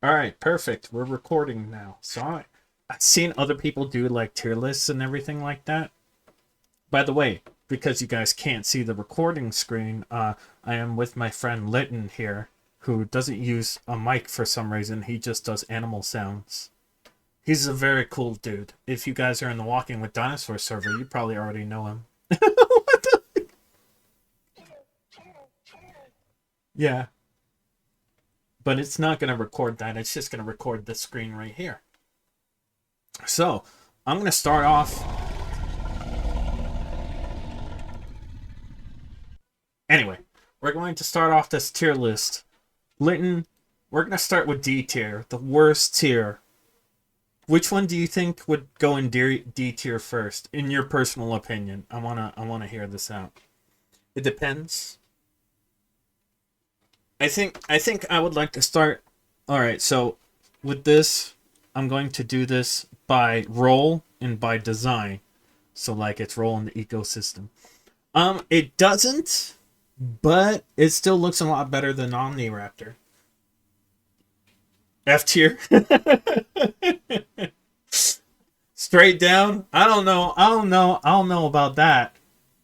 All right, perfect. We're recording now. I've seen other people do like tier lists and everything like that. By the way, because you guys can't see the recording screen, I am with my friend Litton here, who doesn't use a mic for some reason. He just does animal sounds. He's a very cool dude. If you guys are in the Walking with Dinosaur server, you probably already know him. Yeah, but it's not going to record that. It's just going to record the screen right here. So, I'm going to start off. Anyway, we're going to start off this tier list. Linton, we're going to start with D tier, the worst tier. Which one do you think would go in D tier first, in your personal opinion? I wanna hear this out. It depends. I think I would like to start. All right, so with this, I'm going to do this by role and by design. So like its role in the ecosystem. It doesn't, but it still looks a lot better than Omniraptor. F tier. Straight down. I don't know. I don't know about that.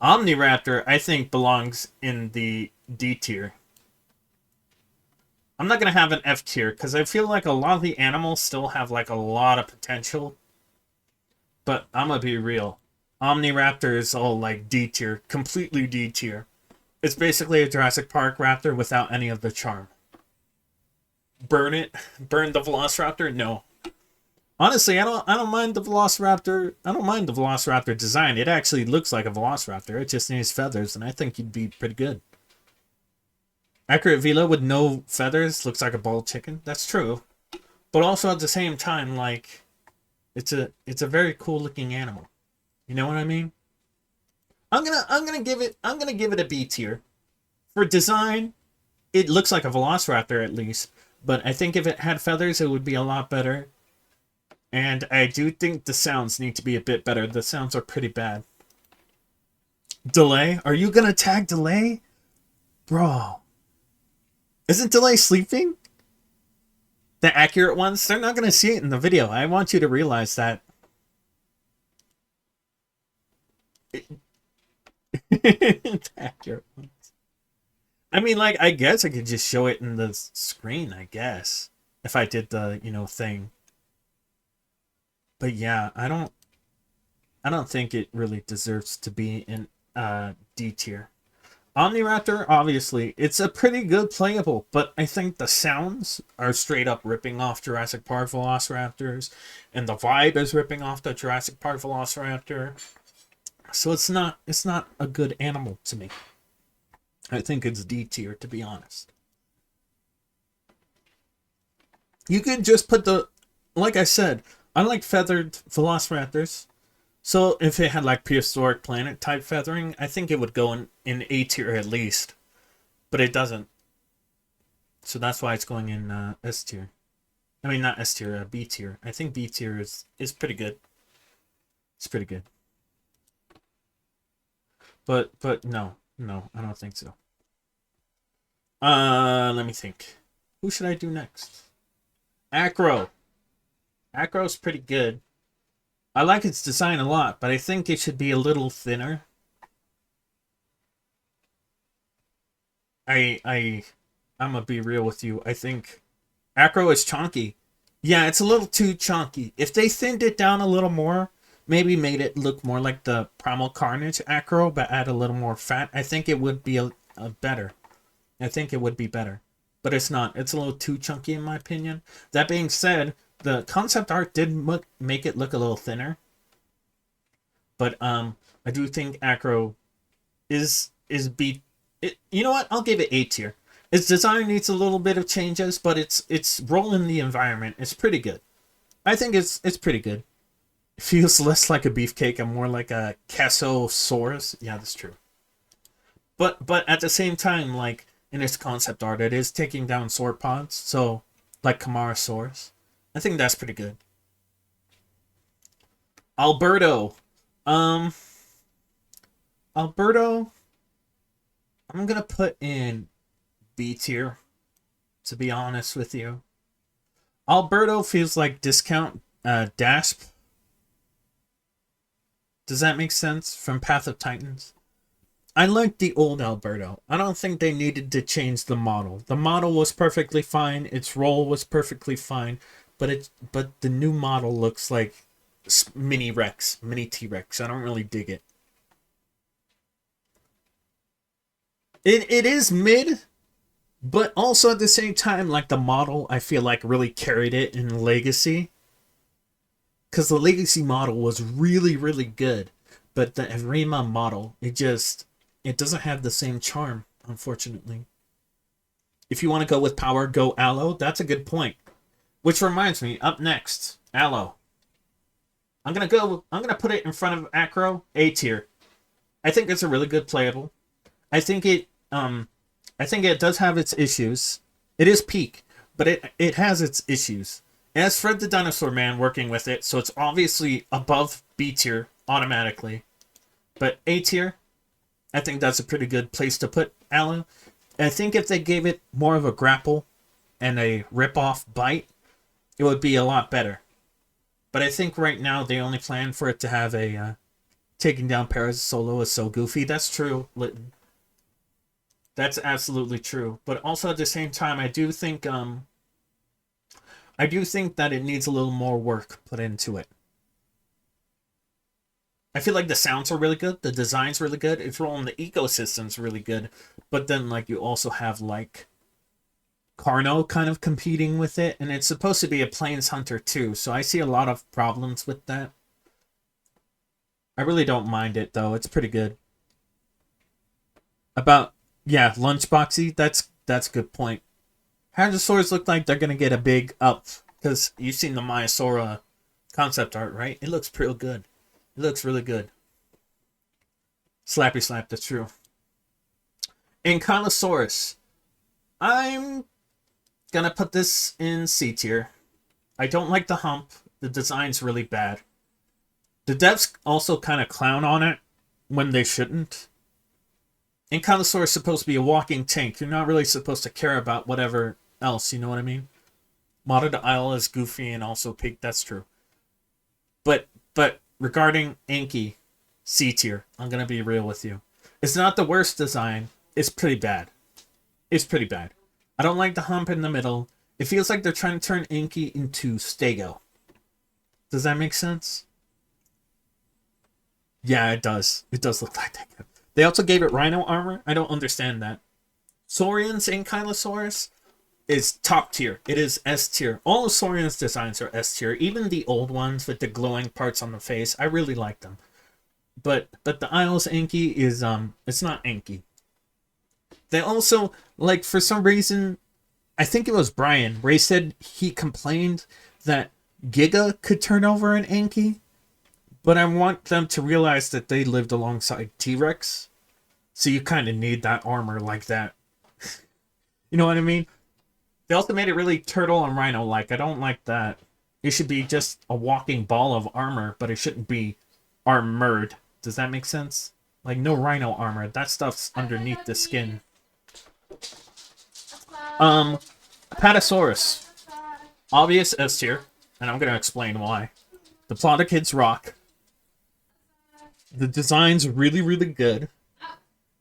Omniraptor, I think, belongs in the D tier. I'm not gonna have an F tier because I feel like a lot of the animals still have like a lot of potential. But I'm gonna be real. Omniraptor is all like D tier, completely D tier. It's basically a Jurassic Park raptor without any of the charm. Burn it? Burn the Velociraptor? No. Honestly, I don't mind the Velociraptor. I don't mind the Velociraptor design. It actually looks like a Velociraptor. It just needs feathers, and I think you'd be pretty good. Accurate Velo with no feathers looks like a bald chicken. That's true, but also at the same time, like it's a very cool looking animal. You know what I mean? I'm gonna give it a B tier for design. It looks like a Velociraptor at least, but I think if it had feathers, it would be a lot better. And I do think the sounds need to be a bit better. The sounds are pretty bad. Delay? Are you gonna tag Delay? Bro. Isn't Delay sleeping? The accurate ones? They're not gonna see it in the video. I want you to realize that. The accurate ones. I mean, like, I guess I could just show it in the screen, I guess. If I did the, thing. But yeah, I don't think it really deserves to be in D tier. Omniraptor, obviously, it's a pretty good playable, but I think the sounds are straight up ripping off Jurassic Park Velociraptors, and the vibe is ripping off the Jurassic Park Velociraptor. So it's not a good animal to me. I think it's D tier, to be honest. You could just put like I said, I like feathered Velociraptors. So if it had like prehistoric planet type feathering, I think it would go in A tier at least. But it doesn't. So that's why it's going in S tier. I mean, not S tier, B tier. I think B tier is pretty good. It's pretty good. But no, I don't think so. Let me think. Who should I do next? Acro. Acro's pretty good. I like its design a lot, but I think it should be a little thinner. I'm gonna be real with you. I think Acro is chunky. Yeah, it's a little too chunky. If they thinned it down a little more, maybe made it look more like the Primal Carnage Acro, but add a little more fat, I think it would be a better. I think it would be better. But it's not. It's a little too chunky in my opinion. That being said, the concept art did make it look a little thinner. But I do think Acro is B. You know what? I'll give it A tier. Its design needs a little bit of changes, but its role in the environment is pretty good. I think it's pretty good. It feels less like a beefcake and more like a Cassosaurus. Yeah, that's true. But at the same time, like in its concept art, it is taking down sauropods, so like Camarasaurus. I think that's pretty good. Alberto. Um Alberto, I'm gonna put in B tier, to be honest with you. Alberto feels like discount Dasp. Does that make sense? From Path of Titans. I like the old Alberto. I don't think they needed to change the model. The model was perfectly fine. Its role was perfectly fine, but the new model looks like mini Rex, mini T Rex. I don't really dig it. It is mid, but also at the same time, like the model, I feel like really carried it in Legacy, because the Legacy model was really really good, but the Arima model, it doesn't have the same charm, unfortunately. If you want to go with power, go Aloe. That's a good point. Which reminds me, up next, Aloe. I'm gonna put it in front of Acro, A tier. I think it's a really good playable. I think I think it does have its issues. It is peak, but it has its issues. It has Fred the Dinosaur Man working with it, so it's obviously above B tier automatically. But A tier, I think that's a pretty good place to put Aloe. I think if they gave it more of a grapple and a rip-off bite, it would be a lot better. But I think right now they only plan for it to have a taking down Paris solo is so goofy. That's true, Litton. That's absolutely true. But also at the same time, I do think that it needs a little more work put into it. I feel like the sounds are really good, the design's really good, its role in the ecosystem's really good, but then like you also have like Carno kind of competing with it, and it's supposed to be a Plains Hunter too, so I see a lot of problems with that. I really don't mind it though, it's pretty good. About yeah, Lunchboxy, that's a good point. Hadrosaurs look like they're gonna get a big up because you've seen the Maiasaura concept art, right? It looks pretty good. It looks really good. Slappy slap, that's true. Ankylosaurus. I'm gonna put this in C tier. I don't like the hump. The design's really bad. The devs also kind of clown on it when they shouldn't. Ankylosaurus is supposed to be a walking tank. You're not really supposed to care about whatever else, you know what I mean? Modded Isle is goofy and also peak, that's true. But regarding Anki, C tier, I'm gonna be real with you. It's not the worst design. It's pretty bad. It's pretty bad. I don't like the hump in the middle. It feels like they're trying to turn Anki into Stego. Does that make sense? Yeah, it does. It does look like that. They also gave it Rhino armor. I don't understand that. Saurian's Ankylosaurus is top tier. It is S tier. All of Saurian's designs are S tier. Even the old ones with the glowing parts on the face, I really like them. But the Isles Anki is it's not Anki. They also like for some reason, I think it was Brian, where he said he complained that Giga could turn over an Anki, but I want them to realize that they lived alongside T-Rex, so you kind of need that armor like that. You know what I mean? They also made it really turtle and rhino like. I don't like that. It should be just a walking ball of armor, but it shouldn't be armored. Does that make sense? Like no rhino armor. That stuff's underneath the skin. Apatosaurus. Obvious S tier, and I'm gonna explain why. The Plodikids rock. The design's really, really good.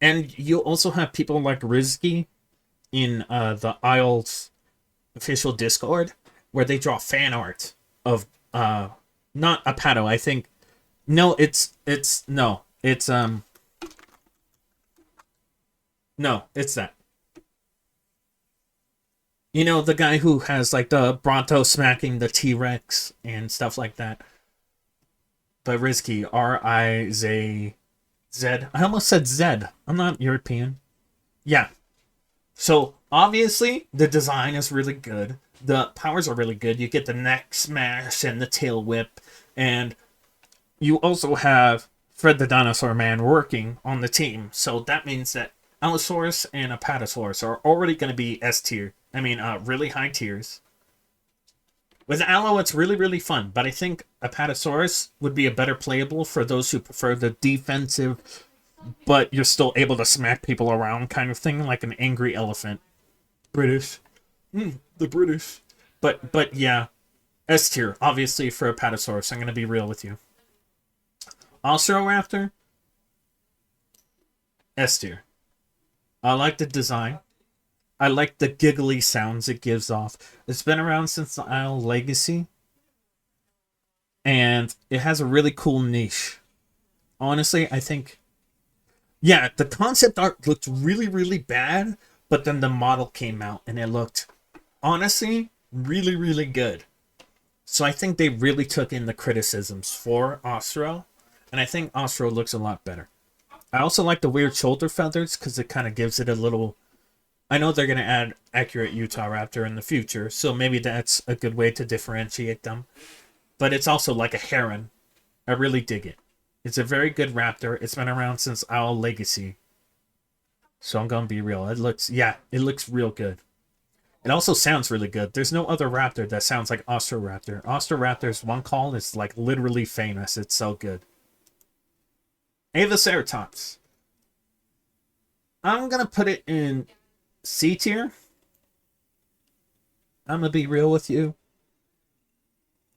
And you also have people like Rizky in the Isles official Discord, where they draw fan art of not Apato, I think. No, no, it's that. You know, the guy who has like the Bronto smacking the T-Rex and stuff like that. But Rizky, R-I-Z Z. I almost said Z. I'm not European. Yeah. So obviously the design is really good. The powers are really good. You get the neck smash and the tail whip, and you also have Fred the Dinosaur Man working on the team. So that means that Allosaurus and Apatosaurus are already going to be S tier. I mean, really high tiers. With Allo, it's really, really fun, but I think Apatosaurus would be a better playable for those who prefer the defensive, but you're still able to smack people around kind of thing, like an angry elephant. British. The British. But yeah, S tier, obviously for Apatosaurus. I'm gonna be real with you. Osiraptor, S tier. I like the design. I like the giggly sounds it gives off. It's been around since the Isle Legacy, and it has a really cool niche. Honestly, I think, yeah, the concept art looked really, really bad, but then the model came out and it looked, honestly, really, really good. So I think they really took in the criticisms for Ostro, and I think Ostro looks a lot better. I also like the weird shoulder feathers because it kind of gives it a little. I know they're going to add accurate Utah Raptor in the future, so maybe that's a good way to differentiate them. But it's also like a heron. I really dig it. It's a very good raptor. It's been around since Owl Legacy. So I'm going to be real. It looks real good. It also sounds really good. There's no other raptor that sounds like Ostroraptor. Ostroraptor's one call is like literally famous. It's so good. Avaceratops. I'm going to put it in C tier. I'm going to be real with you.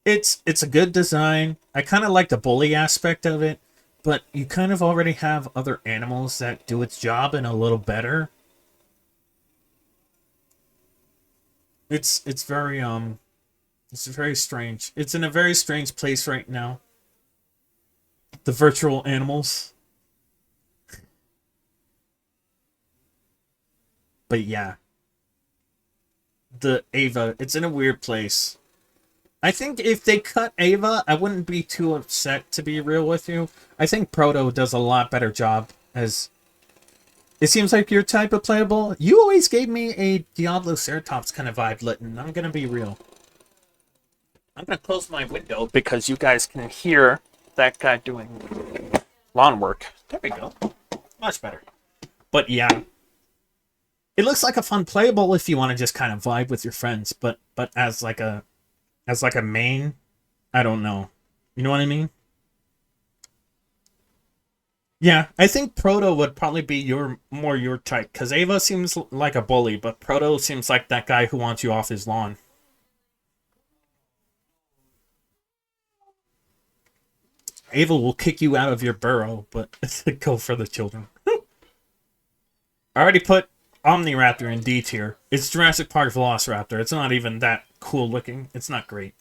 It's a good design. I kind of like the bully aspect of it, but you kind of already have other animals that do its job and a little better. It's very strange. It's in a very strange place right now. The virtual animals. But yeah. The Ava, it's in a weird place. I think if they cut Ava, I wouldn't be too upset, to be real with you. I think Proto does a lot better job as... It seems like your type of playable. You always gave me a Diabloceratops kind of vibe, Litton. I'm going to be real. I'm going to close my window because you guys can hear that guy doing lawn work. There we go. Much better. But yeah. It looks like a fun playable if you want to just kind of vibe with your friends. But as like a main, I don't know. You know what I mean? Yeah, I think Proto would probably be more your type, because Ava seems like a bully, but Proto seems like that guy who wants you off his lawn. Ava will kick you out of your burrow, but go for the children. I already put Omniraptor in D tier. It's Jurassic Park Velociraptor. It's not even that cool looking. It's not great.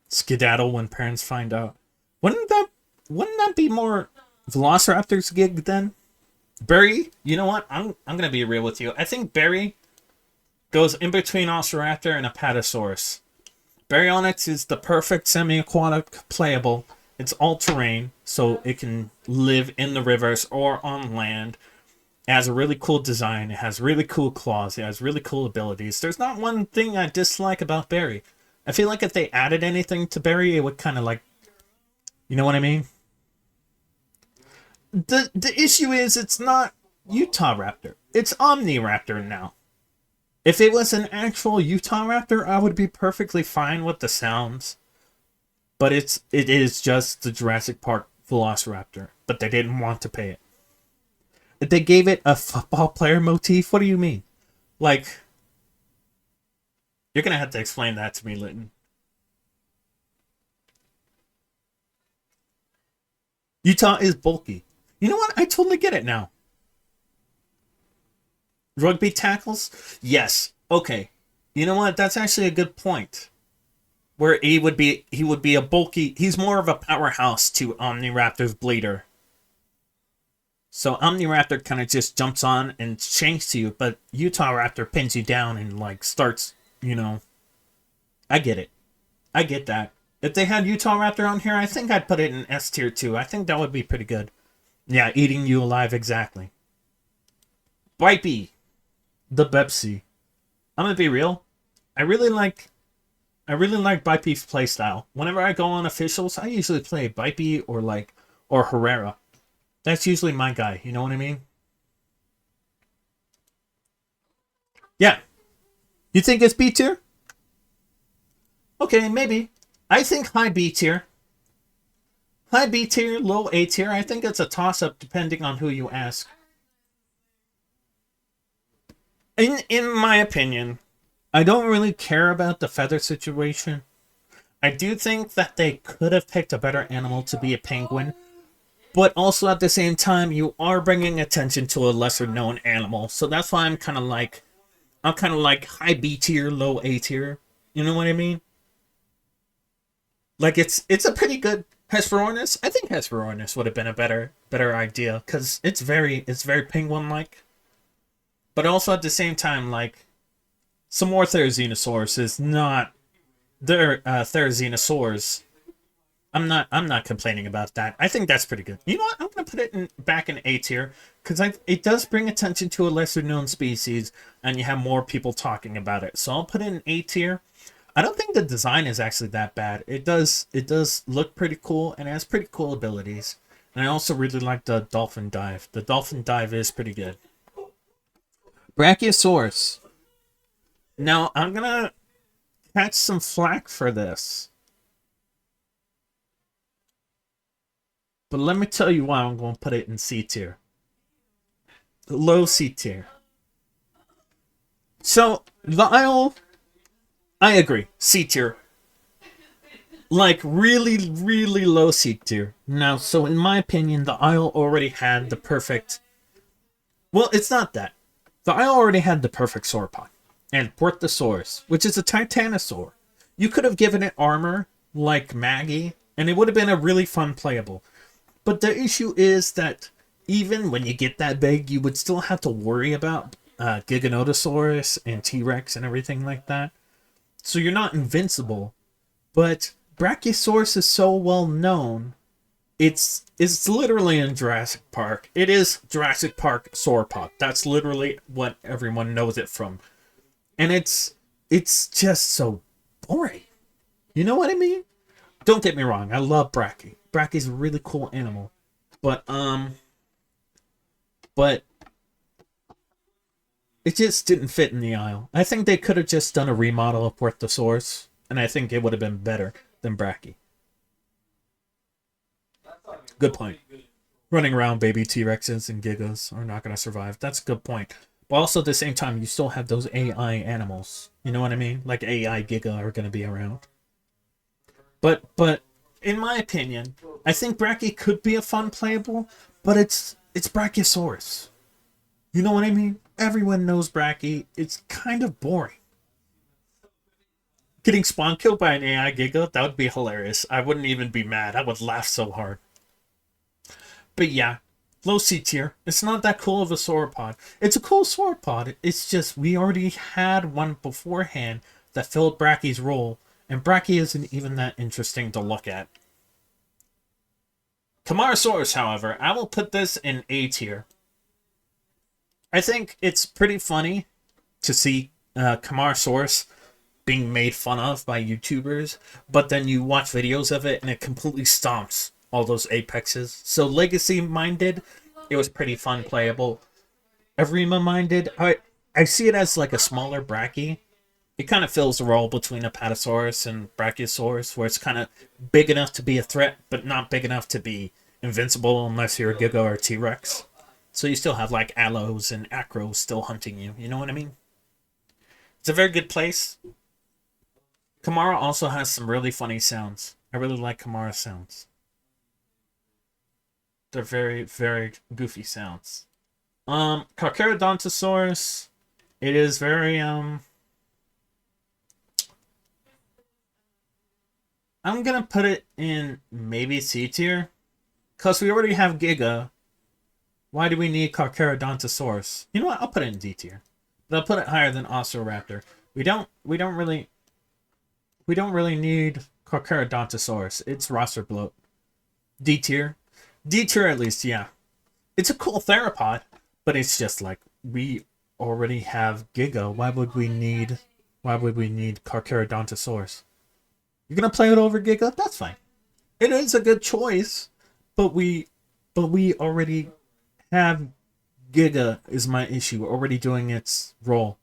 Skedaddle when parents find out. Wouldn't that be more Velociraptor's gig then? Barry, you know what? I'm gonna be real with you. I think Barry goes in between Osteraptor and Apatosaurus. Baryonyx is the perfect semi-aquatic playable. It's all-terrain, so it can live in the rivers or on land. It has a really cool design. It has really cool claws. It has really cool abilities. There's not one thing I dislike about Barry. I feel like if they added anything to Barry, it would kind of like... You know what I mean? The issue is it's not Utah Raptor. It's Omniraptor now. If it was an actual Utah Raptor, I would be perfectly fine with the sounds. But it is just the Jurassic Park Velociraptor. But they didn't want to pay it. If they gave it a football player motif, what do you mean? Like, you're gonna have to explain that to me, Litton. Utah is bulky. You know what? I totally get it now. Rugby tackles? Yes. Okay. You know what? That's actually a good point. Where he would be a bulky... He's more of a powerhouse to Omniraptor's bleeder. So Omniraptor kind of just jumps on and shanks you, but Utah Raptor pins you down and like starts, you know... I get it. I get that. If they had Utah Raptor on here, I think I'd put it in S tier too. I think that would be pretty good. Yeah, eating you alive, exactly. Bipey. The Bepsi. I'm gonna be real. I really like Bipey's playstyle. Whenever I go on officials, I usually play Bipey or Herrera. That's usually my guy, you know what I mean? Yeah. You think it's B tier? Okay, maybe. I think high B tier. High B tier, low A tier. I think it's a toss-up depending on who you ask. In my opinion, I don't really care about the feather situation. I do think that they could have picked a better animal to be a penguin, but also at the same time, you are bringing attention to a lesser known animal. So that's why I'm kind of like high B tier, low A tier. You know what I mean? Like it's a pretty good Hesperornis. I think Hesperornis would have been a better idea because it's very penguin like, but also at the same time like some more Therizinosaurus is not their Therizinosaurs. I'm not complaining about that. I think that's pretty good. You know what? I'm gonna put it back in A tier because it does bring attention to a lesser known species and you have more people talking about it. So I'll put it in A tier. I don't think the design is actually that bad. It does look pretty cool and it has pretty cool abilities. And I also really like the dolphin dive. The dolphin dive is pretty good. Brachiosaurus. Now I'm gonna catch some flack for this. But let me tell you why I'm going to put it in C tier. Low C tier. So, the Isle, I agree. C tier. Like, really, really low C tier. Now, so in my opinion, the Isle already had the perfect... Well, it's not that. The Isle already had the perfect sauropod. And Porthosaurus, which is a Titanosaur. You could have given it armor, like Maggie, and it would have been a really fun playable. But the issue is that even when you get that big, you would still have to worry about Giganotosaurus and T-Rex and everything like that. So you're not invincible. But Brachiosaurus is so well known. It's literally in Jurassic Park. It is Jurassic Park sauropod. That's literally what everyone knows it from. And it's just so boring. You know what I mean? Don't get me wrong. I love Brachy. Brachy's a really cool animal. But it just didn't fit in the Isle. I think they could have just done a remodel of Porthosaurus, and I think it would have been better than Brachy. Good point. Running around baby T-Rexes and Gigas are not going to survive. That's a good point. But also at the same time, you still have those AI animals. You know what I mean? Like AI Giga are going to be around. But in my opinion, I think Brachy could be a fun playable, but it's Brachiosaurus. You know what I mean? Everyone knows Brachy. It's kind of boring. Getting spawn killed by an AI Giga, that would be hilarious. I wouldn't even be mad. I would laugh so hard. But yeah, low C tier. It's not that cool of a sauropod. It's a cool sauropod. It's just we already had one beforehand that filled Brachy's role, and Brachy isn't even that interesting to look at. Camarasaurus, however, I will put this in A tier. I think it's pretty funny to see Camarasaurus being made fun of by YouTubers, but then you watch videos of it and it completely stomps all those apexes. So legacy minded, it was pretty fun playable. Evrima minded, I see it as like a smaller Brachy. It kind of fills the role between Apatosaurus and Brachiosaurus, where it's kind of big enough to be a threat, but not big enough to be invincible unless you're a Giga or T-Rex. So you still have like Allos and Acros still hunting you. You know what I mean? It's a very good place. Kamara also has some really funny sounds. I really like Kamara sounds. They're very, very goofy sounds. Carcharodontosaurus. It is very, I'm gonna put it in maybe C tier. Because we already have Giga. Why do we need Carcharodontosaurus? You know what? I'll put it in D tier. But I'll put it higher than Osoraptor. We don't really need Carcharodontosaurus. It's roster bloat. D tier. D tier at least, yeah. It's a cool theropod, but it's just like we already have Giga. Why would we need Carcharodontosaurus? You're gonna play it over Giga? That's fine. It is a good choice, but we already have Giga is my issue. Already doing its role.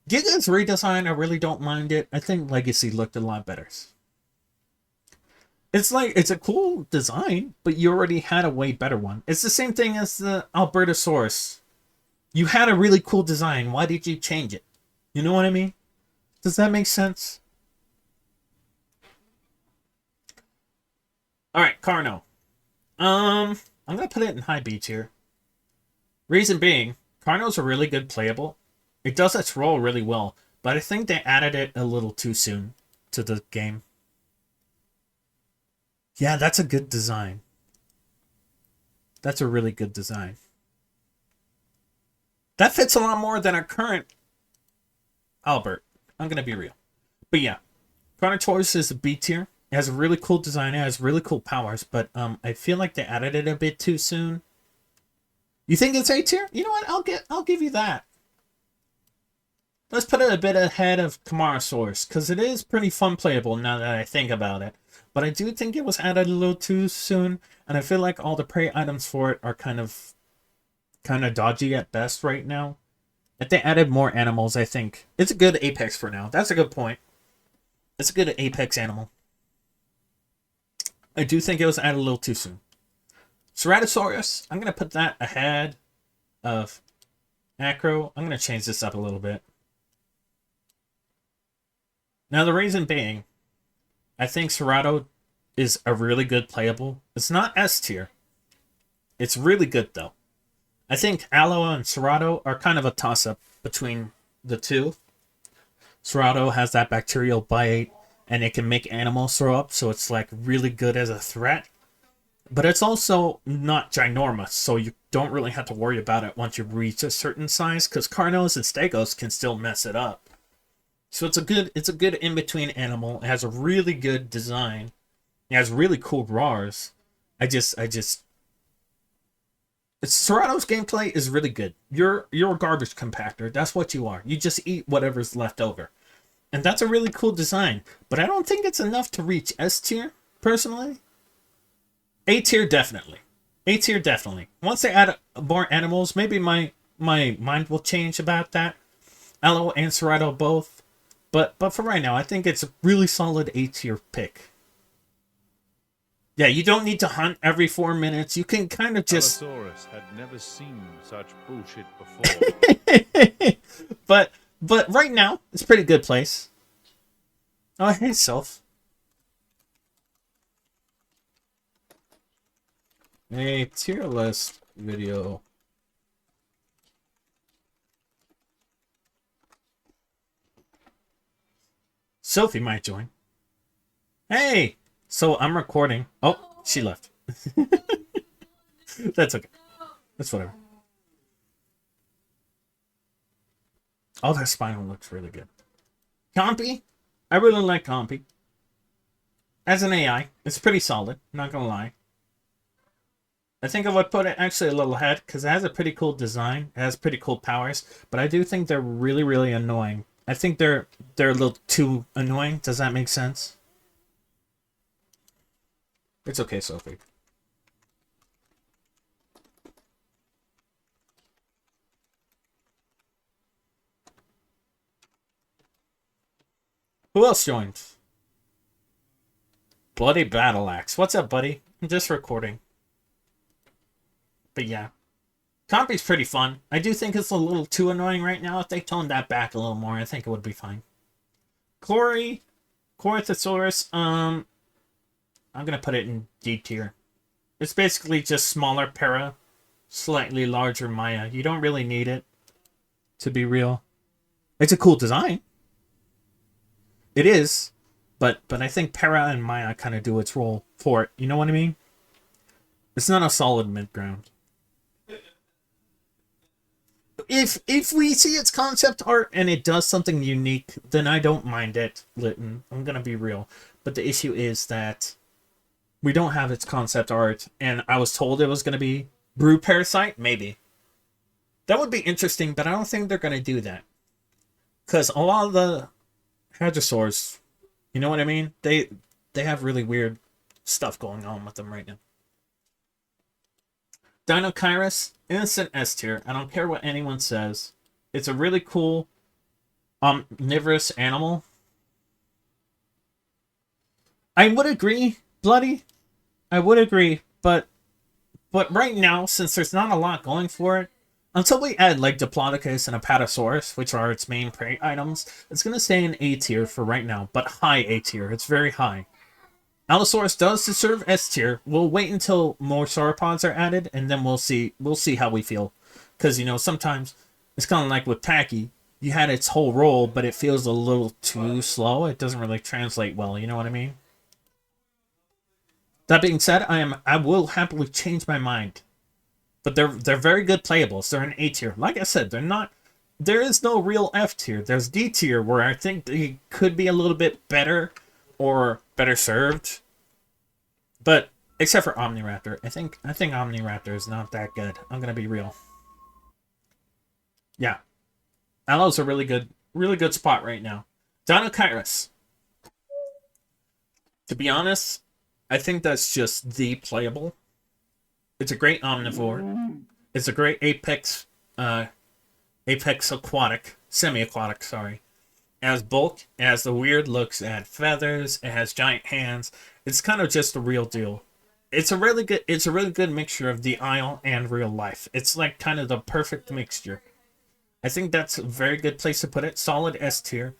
Giga's redesign, I really don't mind it. I think Legacy looked a lot better. It's like, it's a cool design, but you already had a way better one. It's the same thing as the Albertosaurus. You had a really cool design. Why did you change it? You know what I mean? Does that make sense? All right, Carno. I'm gonna put it in high B tier. Reason being, Carno's a really good playable. It does its role really well, but I think they added it a little too soon to the game. Yeah, that's a good design. That's a really good design. That fits a lot more than our current Albert. I'm gonna be real. But yeah, Carnotaurus is a B tier. It has a really cool design. It has really cool powers, but I feel like they added it a bit too soon. You think it's A tier? You know what? I'll give you that. Let's put it a bit ahead of Camarasaurus, because it is pretty fun playable now that I think about it. But I do think it was added a little too soon, and I feel like all the prey items for it are kind of dodgy at best right now. If they added more animals, I think it's a good apex for now. That's a good point. It's a good apex animal. I do think it was added a little too soon. Ceratosaurus, I'm going to put that ahead of Acro. I'm going to change this up a little bit. Now, the reason being, I think Cerato is a really good playable. It's not S tier. It's really good, though. I think Aloe and Cerato are kind of a toss-up between the two. Cerato has that bacterial bite, and it can make animals throw up, so it's like really good as a threat. But it's also not ginormous, so you don't really have to worry about it once you reach a certain size, because Carnos and Stegos can still mess it up. So it's a good in-between animal. It has a really good design. It has really cool roars. Cerato's gameplay is really good. You're a garbage compactor. That's what you are. You just eat whatever's left over. And that's a really cool design. But I don't think it's enough to reach S tier, personally. A tier, definitely. A tier, definitely. Once they add more animals, maybe my mind will change about that. Aloe and Cerato both. But for right now, I think it's a really solid A tier pick. Yeah, you don't need to hunt every 4 minutes. You can kind of just... Allosaurus had never seen such bullshit before. but right now, it's a pretty good place. Oh, hey, Self. A tier list video. Sophie might join. Hey! So I'm recording. Oh, she left. That's okay. That's whatever. Oh, that spinal looks really good. Compy? I really like Compy. As an AI, it's pretty solid. Not gonna lie. I think I would put it actually a little ahead because it has a pretty cool design. It has pretty cool powers, but I do think they're really, really annoying. I think they're a little too annoying. Does that make sense? It's okay, Sophie. Who else joined? Bloody Battle Axe. What's up, buddy? I'm just recording. But yeah. Compy's pretty fun. I do think it's a little too annoying right now. If they toned that back a little more, I think it would be fine. Corythosaurus, I'm gonna put it in D tier. It's basically just smaller para, slightly larger Maya. You don't really need it, to be real. It's a cool design. It is, but I think para and Maya kind of do its role for it. You know what I mean? It's not a solid mid-ground. If we see its concept art and it does something unique, then I don't mind it, Litton. I'm gonna be real. But the issue is that we don't have its concept art, and I was told it was gonna be Brood Parasite. Maybe that would be interesting, but I don't think they're gonna do that because a lot of the Hadrosaurs, you know what I mean? They have really weird stuff going on with them right now. Deinocheirus, innocent S tier. I don't care what anyone says. It's a really cool omnivorous animal. I would agree, Bloody. I would agree, but right now, since there's not a lot going for it, Until we add like Diplodocus and Apatosaurus, which are its main prey items, it's gonna stay in A tier for right now, but high A tier. It's very high. Allosaurus does deserve S tier. We'll wait until more sauropods are added, and then we'll see. We'll see how we feel, because sometimes it's kind of like with Tacky. You had its whole role, but it feels a little too slow. It doesn't really translate well. You know what I mean? That being said, I will happily change my mind. But they're very good playables. They're an A tier. Like I said, they're not. There is no real F tier. There's D tier where I think they could be a little bit better or better served. But except for Omniraptor, I think Omniraptor is not that good. I'm gonna be real. Yeah, Alo's a really good spot right now. Dinokairos. To be honest, I think that's just the playable. It's a great omnivore. It's a great apex aquatic, semi-aquatic, sorry. It has bulk, it has the weird looks, it has feathers, it has giant hands. It's kind of just the real deal. It's a really good mixture of the Isle and real life. It's like kind of the perfect mixture. I think that's a very good place to put it. Solid S tier.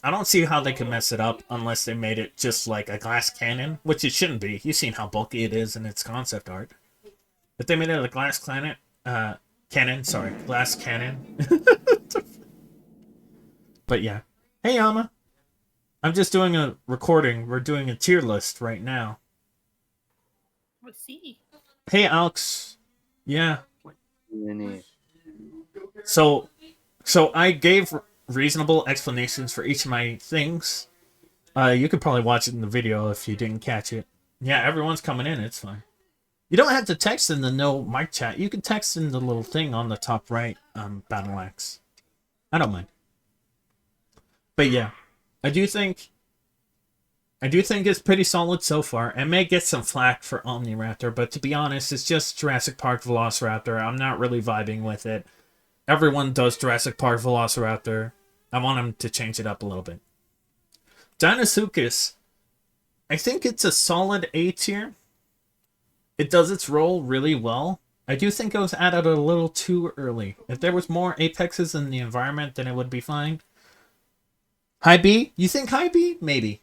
I don't see how they could mess it up unless they made it just like a glass cannon, which it shouldn't be. You've seen how bulky it is in its concept art. If they made it a glass glass cannon. But yeah. Hey, Yama. I'm just doing a recording. We're doing a tier list right now. Let's see. Hey, Alex. Yeah. So I gave reasonable explanations for each of my things. You could probably watch it in the video if you didn't catch it. Yeah, everyone's coming in. It's fine. You don't have to text in the no mic chat. You can text in the little thing on the top right, Battle Axe. I don't mind. But yeah, I do think it's pretty solid so far. I may get some flack for Omniraptor, but to be honest, it's just Jurassic Park Velociraptor. I'm not really vibing with it. Everyone does Jurassic Park Velociraptor. I want them to change it up a little bit. Deinosuchus, I think it's a solid A tier. It does its role really well. I do think it was added a little too early. If there was more apexes in the environment, then it would be fine. High B? You think high B? Maybe.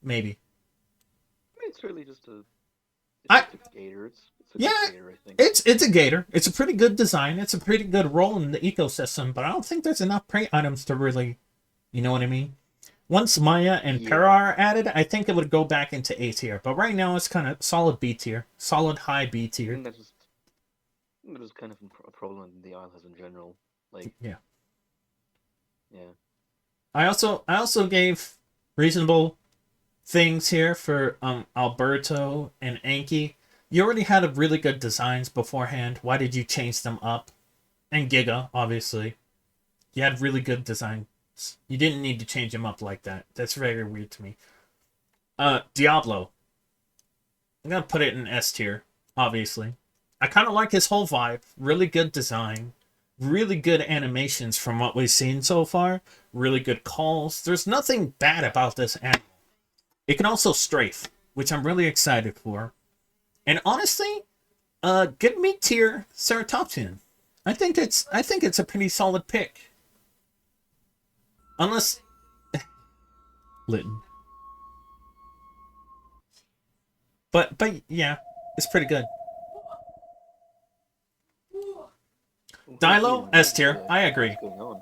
I mean, it's really just a gator. It's a Yeah, gator, I think. it's a gator. It's a pretty good design. It's a pretty good role in the ecosystem, but I don't think there's enough prey items to really, you know what I mean? Once Maya and Para are added, I think it would go back into A tier. But right now, it's kind of solid B tier. Solid high B I tier. think that is kind of a problem the Isle has in general. Like, Yeah. yeah. I also gave reasonable things here for Alberto and Anki. You already had really good designs beforehand. Why did you change them up? And Giga, obviously. You had really good designs. You didn't need to change them up like that. That's very weird to me. Diablo. I'm gonna put it in S tier, obviously. I kind of like his whole vibe. Really good design. Really good animations from what we've seen so far. Really good calls. There's nothing bad about this animal. It can also strafe, which I'm really excited for. And honestly, good mid tier Ceratopsian. I think it's a pretty solid pick. Unless Litten. But yeah, it's pretty good. Dilo, S tier. I agree. What's going on?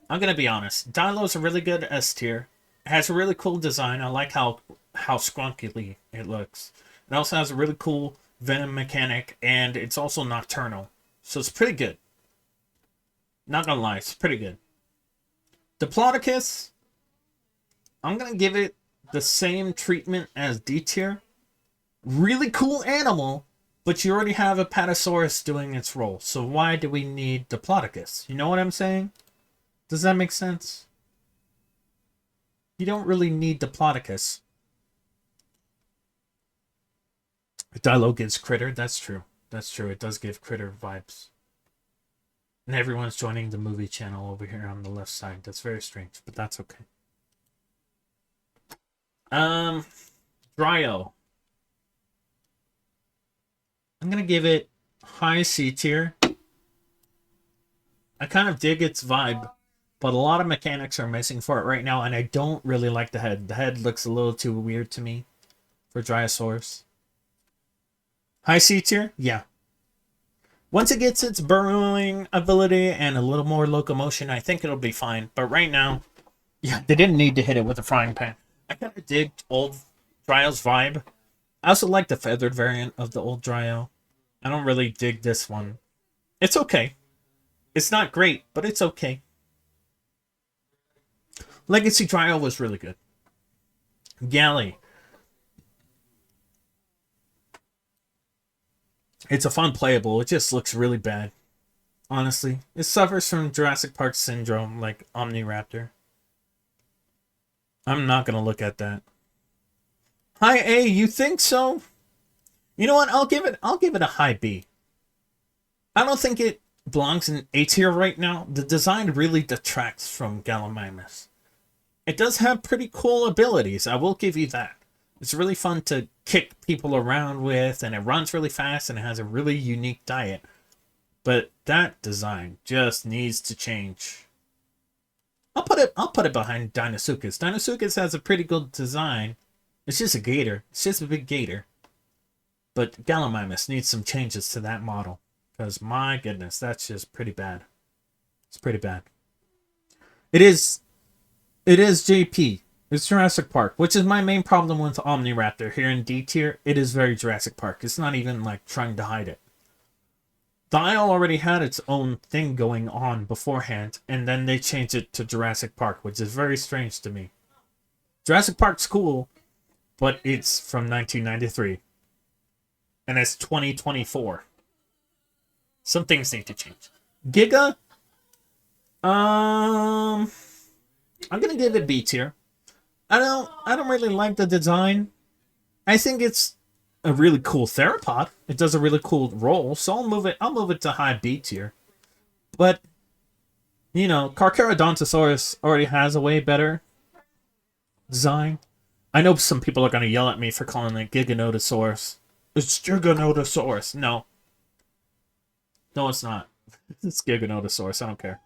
I'm gonna be honest. Dilo's a really good S tier. It has a really cool design. I like how scrunkily it looks. It also has a really cool venom mechanic, and it's also nocturnal. So it's pretty good. Not gonna lie, it's pretty good. Diplodocus, I'm gonna give it the same treatment as D tier. Really cool animal, but you already have Apatosaurus doing its role. So why do we need Diplodocus? You know what I'm saying? Does that make sense? You don't really need Diplodocus. Dilo gives Critter. That's true. That's true. It does give Critter vibes. And everyone's joining the movie channel over here on the left side. That's very strange, but that's okay. Dryo. I'm gonna give it high C tier. I kind of dig its vibe, but a lot of mechanics are missing for it right now, and I don't really like the head. The head looks a little too weird to me for Dryosaurus. High C tier? Yeah. Once it gets its burrowing ability and a little more locomotion, I think it'll be fine. But right now, yeah, they didn't need to hit it with a frying pan. I kind of dig old Dryo's vibe. I also like the feathered variant of the old Dryo. I don't really dig this one. It's okay. It's not great, but it's okay. Legacy Dryo was really good. Galley. It's a fun playable. It just looks really bad. Honestly. It suffers from Jurassic Park syndrome like Omniraptor. I'm not going to look at that. High A, you think so? You know what? I'll give it a high B. I don't think it belongs in A tier right now. The design really detracts from Gallimimus. It does have pretty cool abilities. I will give you that. It's really fun to kick people around with, and it runs really fast, and it has a really unique diet. But that design just needs to change. I'll put it behind Deinosuchus. Deinosuchus has a pretty good design. It's just a gator. It's just a big gator. But Gallimimus needs some changes to that model. Because, my goodness, that's just pretty bad. It's pretty bad. It is JP. It's Jurassic Park, which is my main problem with Omniraptor. Here in D tier, it is very Jurassic Park. It's not even, like, trying to hide it. The Isle already had its own thing going on beforehand, and then they changed it to Jurassic Park, which is very strange to me. Jurassic Park's cool, but it's from 1993. And it's 2024. Some things need to change. Giga? I'm gonna give it B tier. I don't really like the design. I think it's a really cool theropod. It does a really cool role, so I'll move it to high B tier. But you know, Carcharodontosaurus already has a way better design. I know some people are gonna yell at me for calling it Giganotosaurus. It's Giganotosaurus. No, it's not. It's Giganotosaurus. I don't care.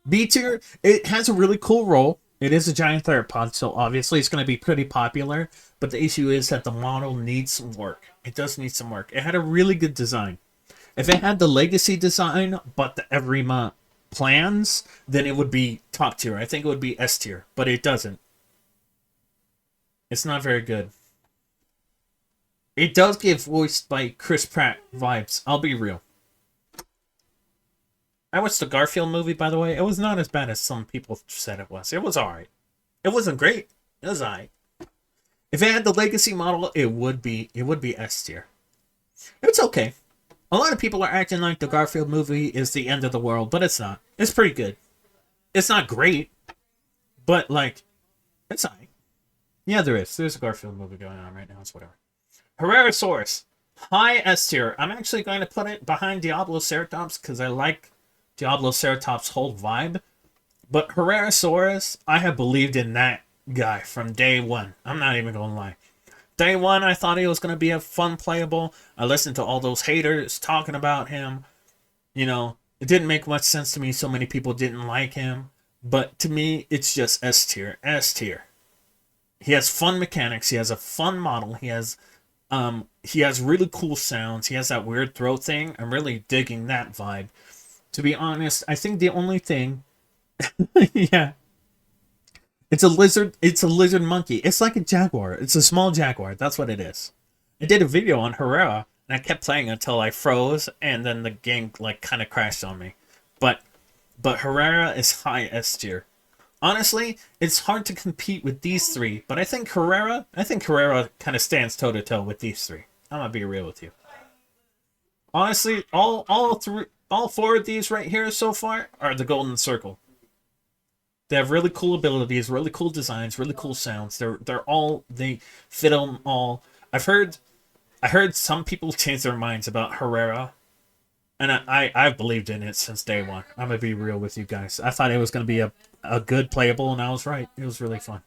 B tier, it has a really cool role. It is a giant theropod, so obviously it's going to be pretty popular. But the issue is that the model needs some work. It does need some work. It had a really good design. If it had the legacy design, but the Everima plans, then it would be top tier. I think it would be S tier, but it doesn't. It's not very good. It does give voiced by Chris Pratt vibes. I'll be real. I watched the Garfield movie, by the way. It was not as bad as some people said it was. It was alright. It wasn't great. It was alright. If it had the legacy model, it would be S tier. It's okay. A lot of people are acting like the Garfield movie is the end of the world, but it's not. It's pretty good. It's not great, but like, it's alright. Yeah, there is. There's a Garfield movie going on right now. It's whatever. Herrerasaurus. High S tier. I'm actually going to put it behind Diabloceratops because I like Diabloceratops' whole vibe. But Herrerasaurus, I have believed in that guy from day one. I'm not even going to lie. Day one, I thought he was going to be a fun playable. I listened to all those haters talking about him. You know, it didn't make much sense to me. So many people didn't like him. But to me, it's just S tier. S tier. He has fun mechanics. He has a fun model. He has really cool sounds. He has that weird throat thing. I'm really digging that vibe. To be honest, I think the only thing... yeah. It's a lizard monkey. It's like a jaguar. It's a small jaguar. That's what it is. I did a video on Herrera, and I kept playing until I froze, and then the game like kind of crashed on me. But Herrera is high S tier. Honestly, it's hard to compete with these three, but I think Herrera kind of stands toe-to-toe with these three. I'm gonna be real with you. Honestly, all four of these right here so far are the golden circle. They have really cool abilities, really cool designs, really cool sounds. They fit them all. I heard some people change their minds about Herrera, and I've believed in it since day one. I'm gonna be real with you guys. I thought it was gonna be a good playable, and I was right. It was really fun.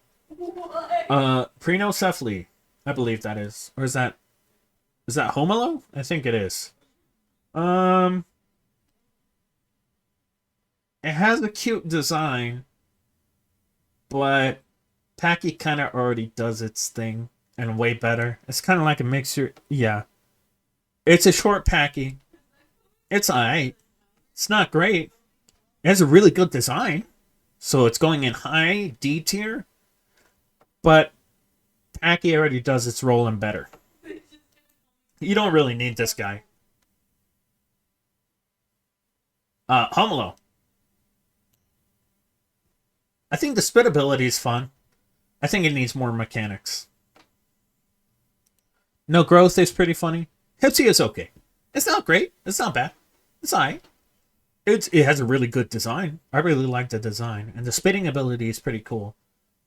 Prenocephaly, I believe that is, or is that Homolo? I think it is. It has a cute design, but Packy kind of already does its thing and way better. It's kind of like a mixture. Yeah. It's a short Packy. It's alright. It's not great. It has a really good design. So it's going in high D tier. But Packy already does its role and better. You don't really need this guy. Homolo. I think the spit ability is fun. I think it needs more mechanics. No growth is pretty funny. Hipsy is okay. It's not great. It's not bad. It's alright. It has a really good design. I really like the design. And the spitting ability is pretty cool.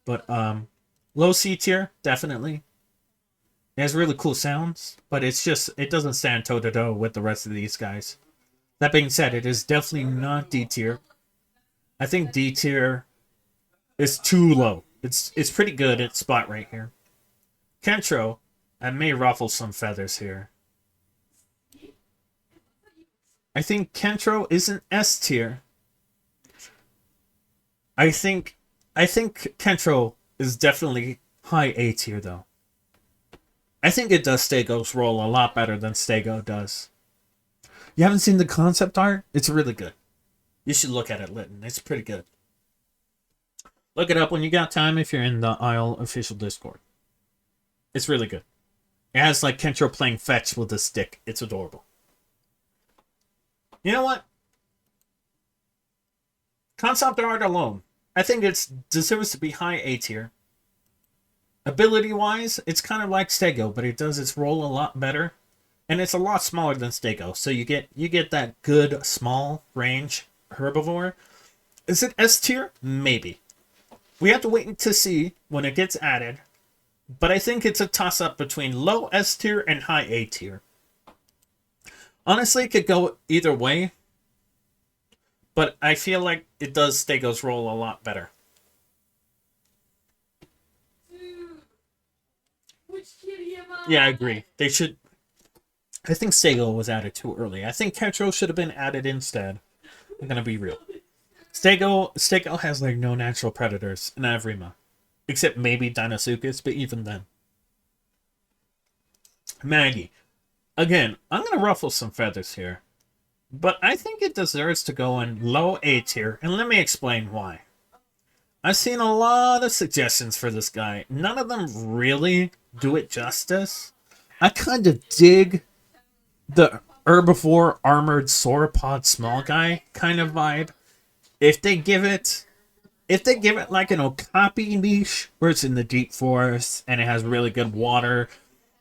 But low C tier, definitely. It has really cool sounds, but it doesn't stand toe-to-toe with the rest of these guys. That being said, it is definitely not D tier. I think D tier is too low. It's pretty good at spot right here. Kentro, I may ruffle some feathers here. I think Kentro is an S tier. I think Kentro is definitely high A tier though. I think it does Stego's role a lot better than Stego does. You haven't seen the concept art? It's really good. You should look at it, Litton. It's pretty good. Look it up when you got time if you're in the Isle official Discord. It's really good. It has like Kentro playing fetch with a stick. It's adorable. You know what? Concept art alone, I think it deserves to be high A tier. Ability-wise, it's kind of like Stego, but it does its role a lot better. And it's a lot smaller than Stego, so you get that good small range herbivore. Is it S tier? Maybe. We have to wait to see when it gets added. But I think it's a toss-up between low S tier and high A tier. Honestly, it could go either way. But I feel like it does Stego's role a lot better. Yeah, I agree. They should... I think Stego was added too early. I think Kentro should have been added instead. I'm gonna be real. Stego has like no natural predators in Avrima. Except maybe Deinosuchus, but even then. Maggie. Again, I'm gonna ruffle some feathers here. But I think it deserves to go in low A tier, and let me explain why. I've seen a lot of suggestions for this guy. None of them really do it justice. I kind of dig the herbivore armored sauropod small guy kind of vibe. If they give it like an Okapi niche where it's in the deep forest and it has really good water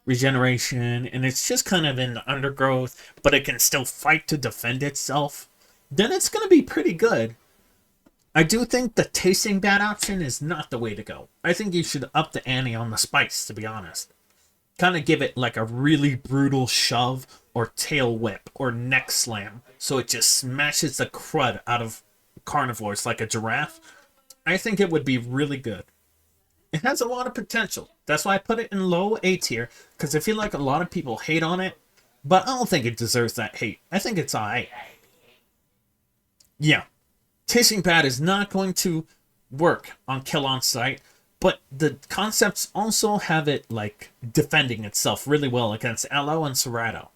regeneration and it's just kind of in the undergrowth, but it can still fight to defend itself, then it's going to be pretty good. I do think the tasting bad option is not the way to go. I think you should up the ante on the spice, to be honest. Kind of give it like a really brutal shove or tail whip or neck slam so it just smashes the crud out of carnivores like a giraffe. I think it would be really good. It has a lot of potential. That's why I put it in low A tier, because I feel like a lot of people hate on it, but I don't think it deserves that hate. I think it's alright. Yeah. Tasting bad is not going to work on Kill on Sight, but the concepts also have it like defending itself really well against Aloe and Cerato.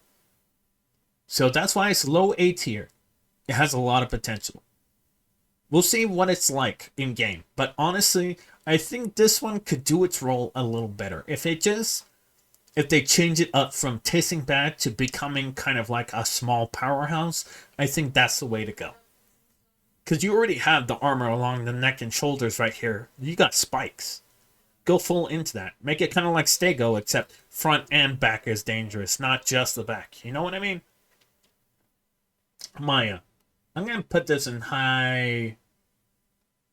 So that's why it's low A tier. It has a lot of potential. We'll see what it's like in game, but honestly, I think this one could do its role a little better. If they change it up from tasting bad to becoming kind of like a small powerhouse, I think that's the way to go. Because you already have the armor along the neck and shoulders right here. You got spikes. Go full into that. Make it kind of like Stego, except front and back is dangerous, not just the back. You know what I mean? Maya. I'm going to put this in high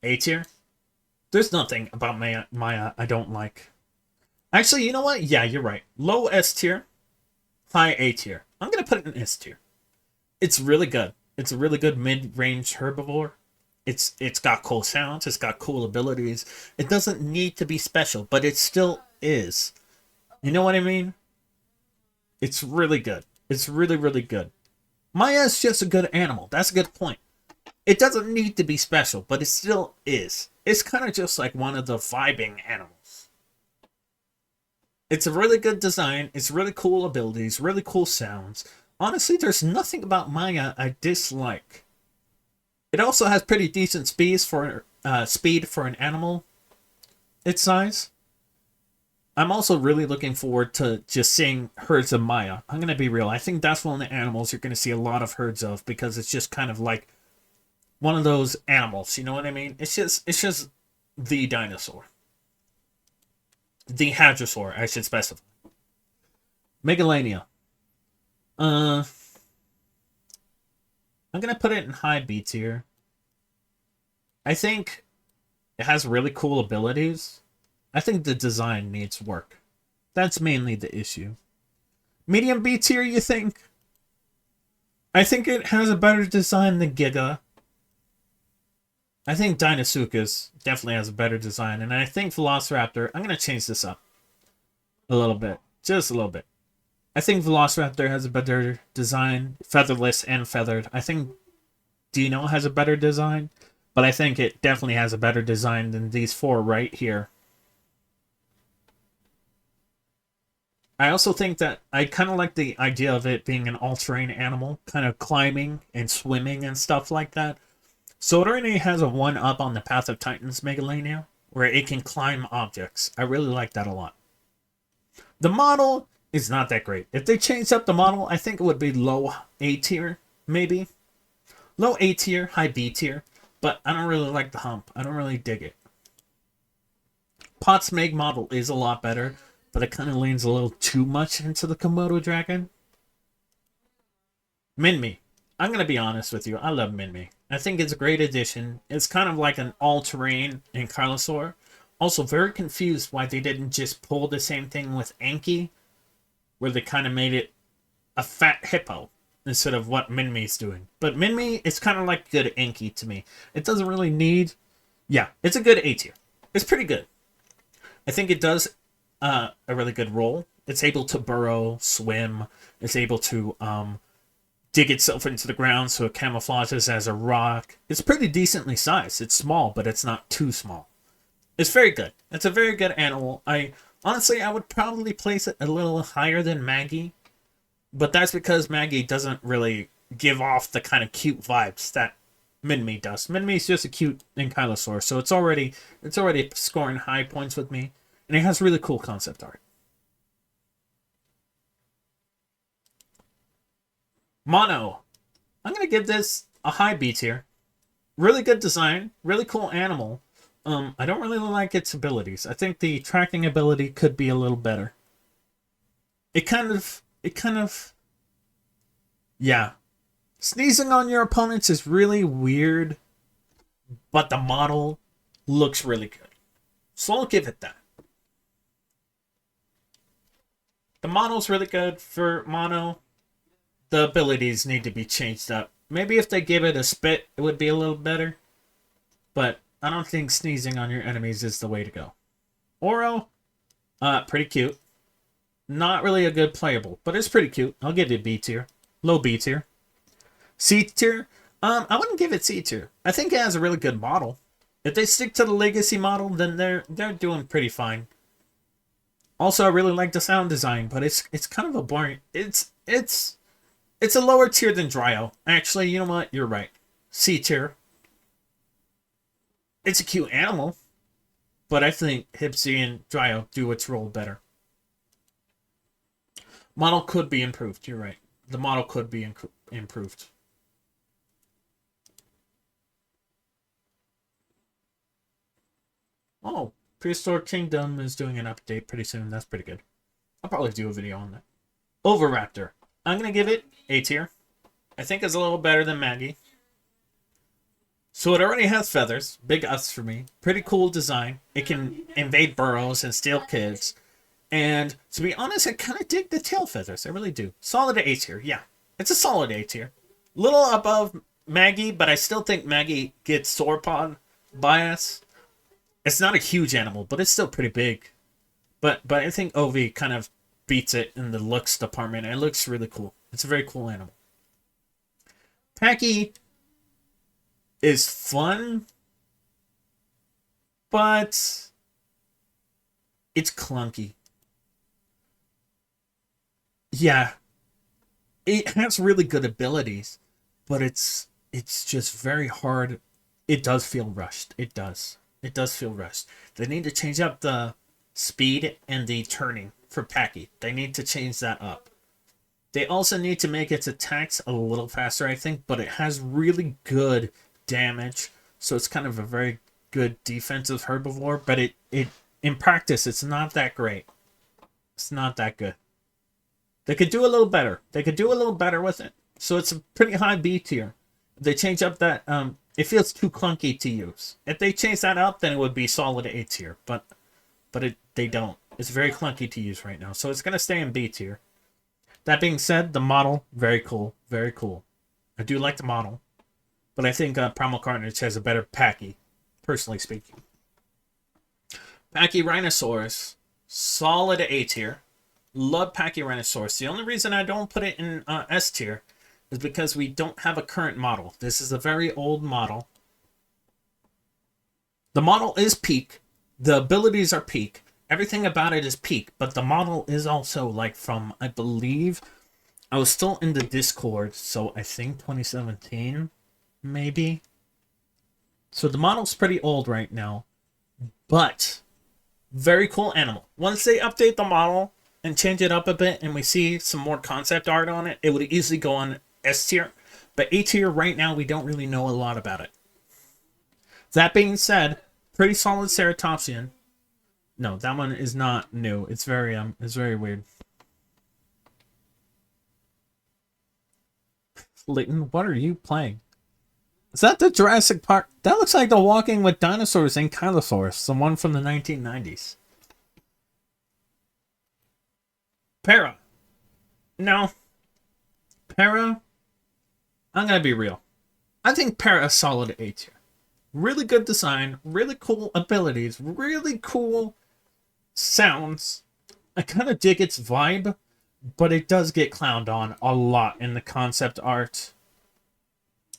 A tier. There's nothing about Maya I don't like. Actually, you know what? Yeah, you're right. Low S tier, high A tier. I'm going to put it in S tier. It's really good. It's a really good mid-range herbivore. It's got cool sounds. It's got cool abilities. It doesn't need to be special, but it still is. You know what I mean? It's really good. It's really, really good. Maya is just a good animal. That's a good point. It doesn't need to be special, but it still is. It's kind of just like one of the vibing animals. It's a really good design. It's really cool abilities, really cool sounds. Honestly, there's nothing about Maya I dislike. It also has pretty decent speed for an animal its size. I'm also really looking forward to just seeing herds of Maya. I'm going to be real. I think that's one of the animals you're going to see a lot of herds of because it's just kind of like one of those animals. You know what I mean? It's just the dinosaur. The hadrosaur, I should specify. Megalania. I'm going to put it in high B tier. I think it has really cool abilities. I think the design needs work. That's mainly the issue. Medium B tier, you think? I think it has a better design than Giga. I think Deinosuchus definitely has a better design. And I think Velociraptor... I'm going to change this up a little bit. Just a little bit. I think Velociraptor has a better design. Featherless and feathered. I think Dino has a better design. But I think it definitely has a better design than these four right here. I also think that I kind of like the idea of it being an all-terrain animal, kind of climbing and swimming and stuff like that. Sotorine has a 1-up on the Path of Titans Megalania, where it can climb objects. I really like that a lot. The model is not that great. If they changed up the model, I think it would be low A tier, maybe. Low A tier, high B tier, but I don't really like the hump. I don't really dig it. Pot's Meg model is a lot better, but it kind of leans a little too much into the Komodo dragon. Minmi. I'm going to be honest with you. I love Minmi. I think it's a great addition. It's kind of like an all-terrain Ankylosaur. Also, very confused why they didn't just pull the same thing with Anki, where they kind of made it a fat hippo instead of what Minmi's doing. But Minmi is kind of like good Anki to me. It doesn't really need... Yeah, it's a good A tier. It's pretty good. I think it does a really good role. It's able to burrow, swim. It's able to dig itself into the ground so it camouflages as a rock. It's pretty decently sized. It's small, but it's not too small. It's very good. It's a very good animal. Honestly, I would probably place it a little higher than Maggie, but that's because Maggie doesn't really give off the kind of cute vibes that Minmi does. Minmi's just a cute Ankylosaur, so it's already scoring high points with me. And it has really cool concept art. Mono. I'm going to give this a high B tier. Really good design. Really cool animal. I don't really like its abilities. I think the tracking ability could be a little better. It kind of... Yeah. Sneezing on your opponents is really weird. But the model looks really good. So I'll give it that. The model's really good for Mono. The abilities need to be changed up. Maybe if they give it a spit, it would be a little better. But I don't think sneezing on your enemies is the way to go. Oro, pretty cute. Not really a good playable, but it's pretty cute. I'll give it B tier. Low B tier. C tier, I wouldn't give it C tier. I think it has a really good model. If they stick to the legacy model, then they're doing pretty fine. Also, I really like the sound design, but it's kind of a boring... It's a lower tier than Dryo. Actually, you know what? You're right. C tier. It's a cute animal, but I think Hipsy and Dryo do its role better. Model could be improved. You're right. The model could be improved. Oh, Prehistoric Kingdom is doing an update pretty soon. That's pretty good. I'll probably do a video on that. Oviraptor. I'm going to give it A tier. I think it's a little better than Maggie. So it already has feathers. Big ups for me. Pretty cool design. It can invade burrows and steal kids. And to be honest, I kind of dig the tail feathers. I really do. Solid A tier. Yeah. It's a solid A tier. Little above Maggie, but I still think Maggie gets sauropod bias. It's not a huge animal, but it's still pretty big. But I think OV kind of beats it in the looks department. It looks really cool. It's a very cool animal. Packy. is fun, but it's clunky. Yeah, it has really good abilities, but it's just very hard. It does feel rushed. It does. It does feel rushed. They need to change up the speed and the turning for Packy. They need to change that up. They also need to make its attacks a little faster, I think, but it has really good damage, so it's kind of a very good defensive herbivore, but it in practice it's not that great. It's not that good. They could do a little better. They could do a little better with it. So it's a pretty high B tier. If they change up that it feels too clunky to use. If they change that up, then it would be solid A tier, but they don't. It's very clunky to use right now. So it's going to stay in B tier. That being said, the model, very cool. Very cool. I do like the model. But I think Primal Carnage has a better Packy, personally speaking. Pachyrhinosaurus, solid A tier. Love Pachyrhinosaurus. The only reason I don't put it in S tier is because we don't have a current model. This is a very old model. The model is peak. The abilities are peak. Everything about it is peak, but the model is also like from, I believe, I was still in the Discord, so I think 2017, maybe. So the model's pretty old right now, but very cool animal. Once they update the model and change it up a bit and we see some more concept art on it, it would easily go on S tier. But A tier right now, we don't really know a lot about it. That being said, pretty solid Ceratopsian. No, that one is not new. It's very weird. Layton, what are you playing? Is that the Jurassic Park? That looks like the Walking with Dinosaurs Ankylosaurus, the one from the 1990s. Para. No. Para, I'm gonna be real. I think Para is solid A tier. Really good design, really cool abilities, really cool sounds. I kind of dig its vibe, but it does get clowned on a lot in the concept art.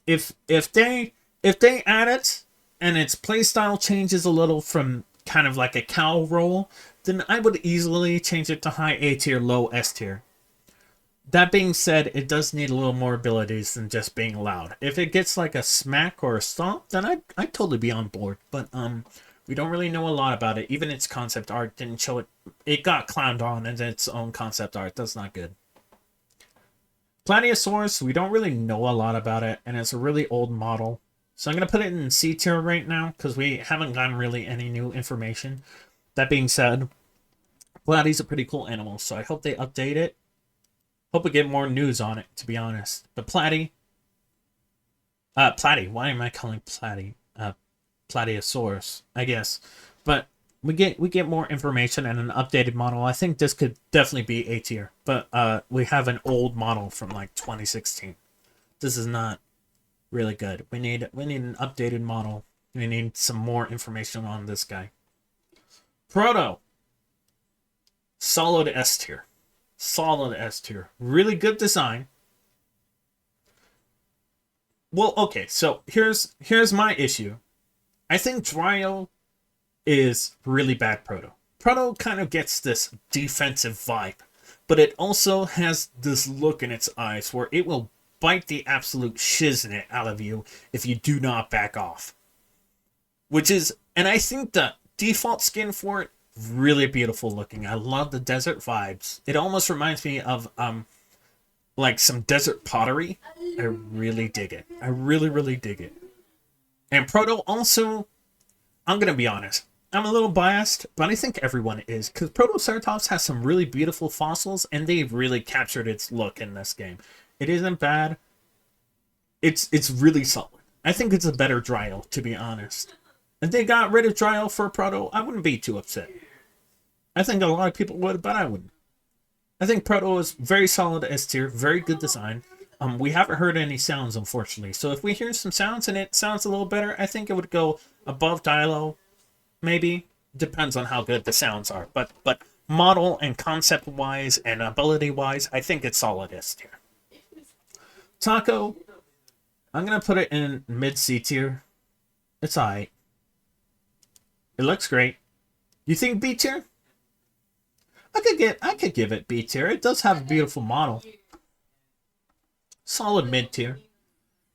If they add it and its playstyle changes a little from kind of like a cow roll, then I would easily change it to high A tier, low S tier. That being said, it does need a little more abilities than just being loud. If it gets like a smack or a stomp, then I'd totally be on board. But we don't really know a lot about it. Even its concept art didn't show it. It got clowned on in its own concept art. That's not good. Plateosaurus, we don't really know a lot about it, and it's a really old model. So I'm going to put it in C tier right now, because we haven't gotten really any new information. That being said, Platy's a pretty cool animal, so I hope they update it. Hope we get more news on it, to be honest. But Platy, why am I calling Platy? Plateosaurus, I guess. But we get more information and an updated model. I think this could definitely be A tier. But we have an old model from like 2016. This is not really good. We need an updated model. We need some more information on this guy. Proto. Solid S tier. Solid S tier. Really good design. Well, okay, so here's my issue. I think Dryo is really bad Proto. Proto kind of gets this defensive vibe, but it also has this look in its eyes where it will bite the absolute shiznit out of you if you do not back off. And I think the default skin for it, really beautiful looking. I love the desert vibes. It almost reminds me of like some desert pottery. I really dig it. I really dig it. And Proto also, I'm gonna be honest, I'm a little biased, but I think everyone is, because Protoceratops has some really beautiful fossils, and they've really captured its look in this game. It isn't bad. It's really solid. I think it's a better Dryo, to be honest. If they got rid of Dryo for Proto, I wouldn't be too upset. I think a lot of people would, but I wouldn't. I think Proto is very solid S tier, very good design. We haven't heard any sounds, unfortunately. So if we hear some sounds and it sounds a little better, I think it would go above Dilo. Maybe. Depends on how good the sounds are. But model and concept-wise and ability-wise, I think it's solid S tier. Taco. I'm gonna put it in mid C tier. It's alright. It looks great. You think B tier? I could give it B tier. It does have a beautiful model. Solid mid tier.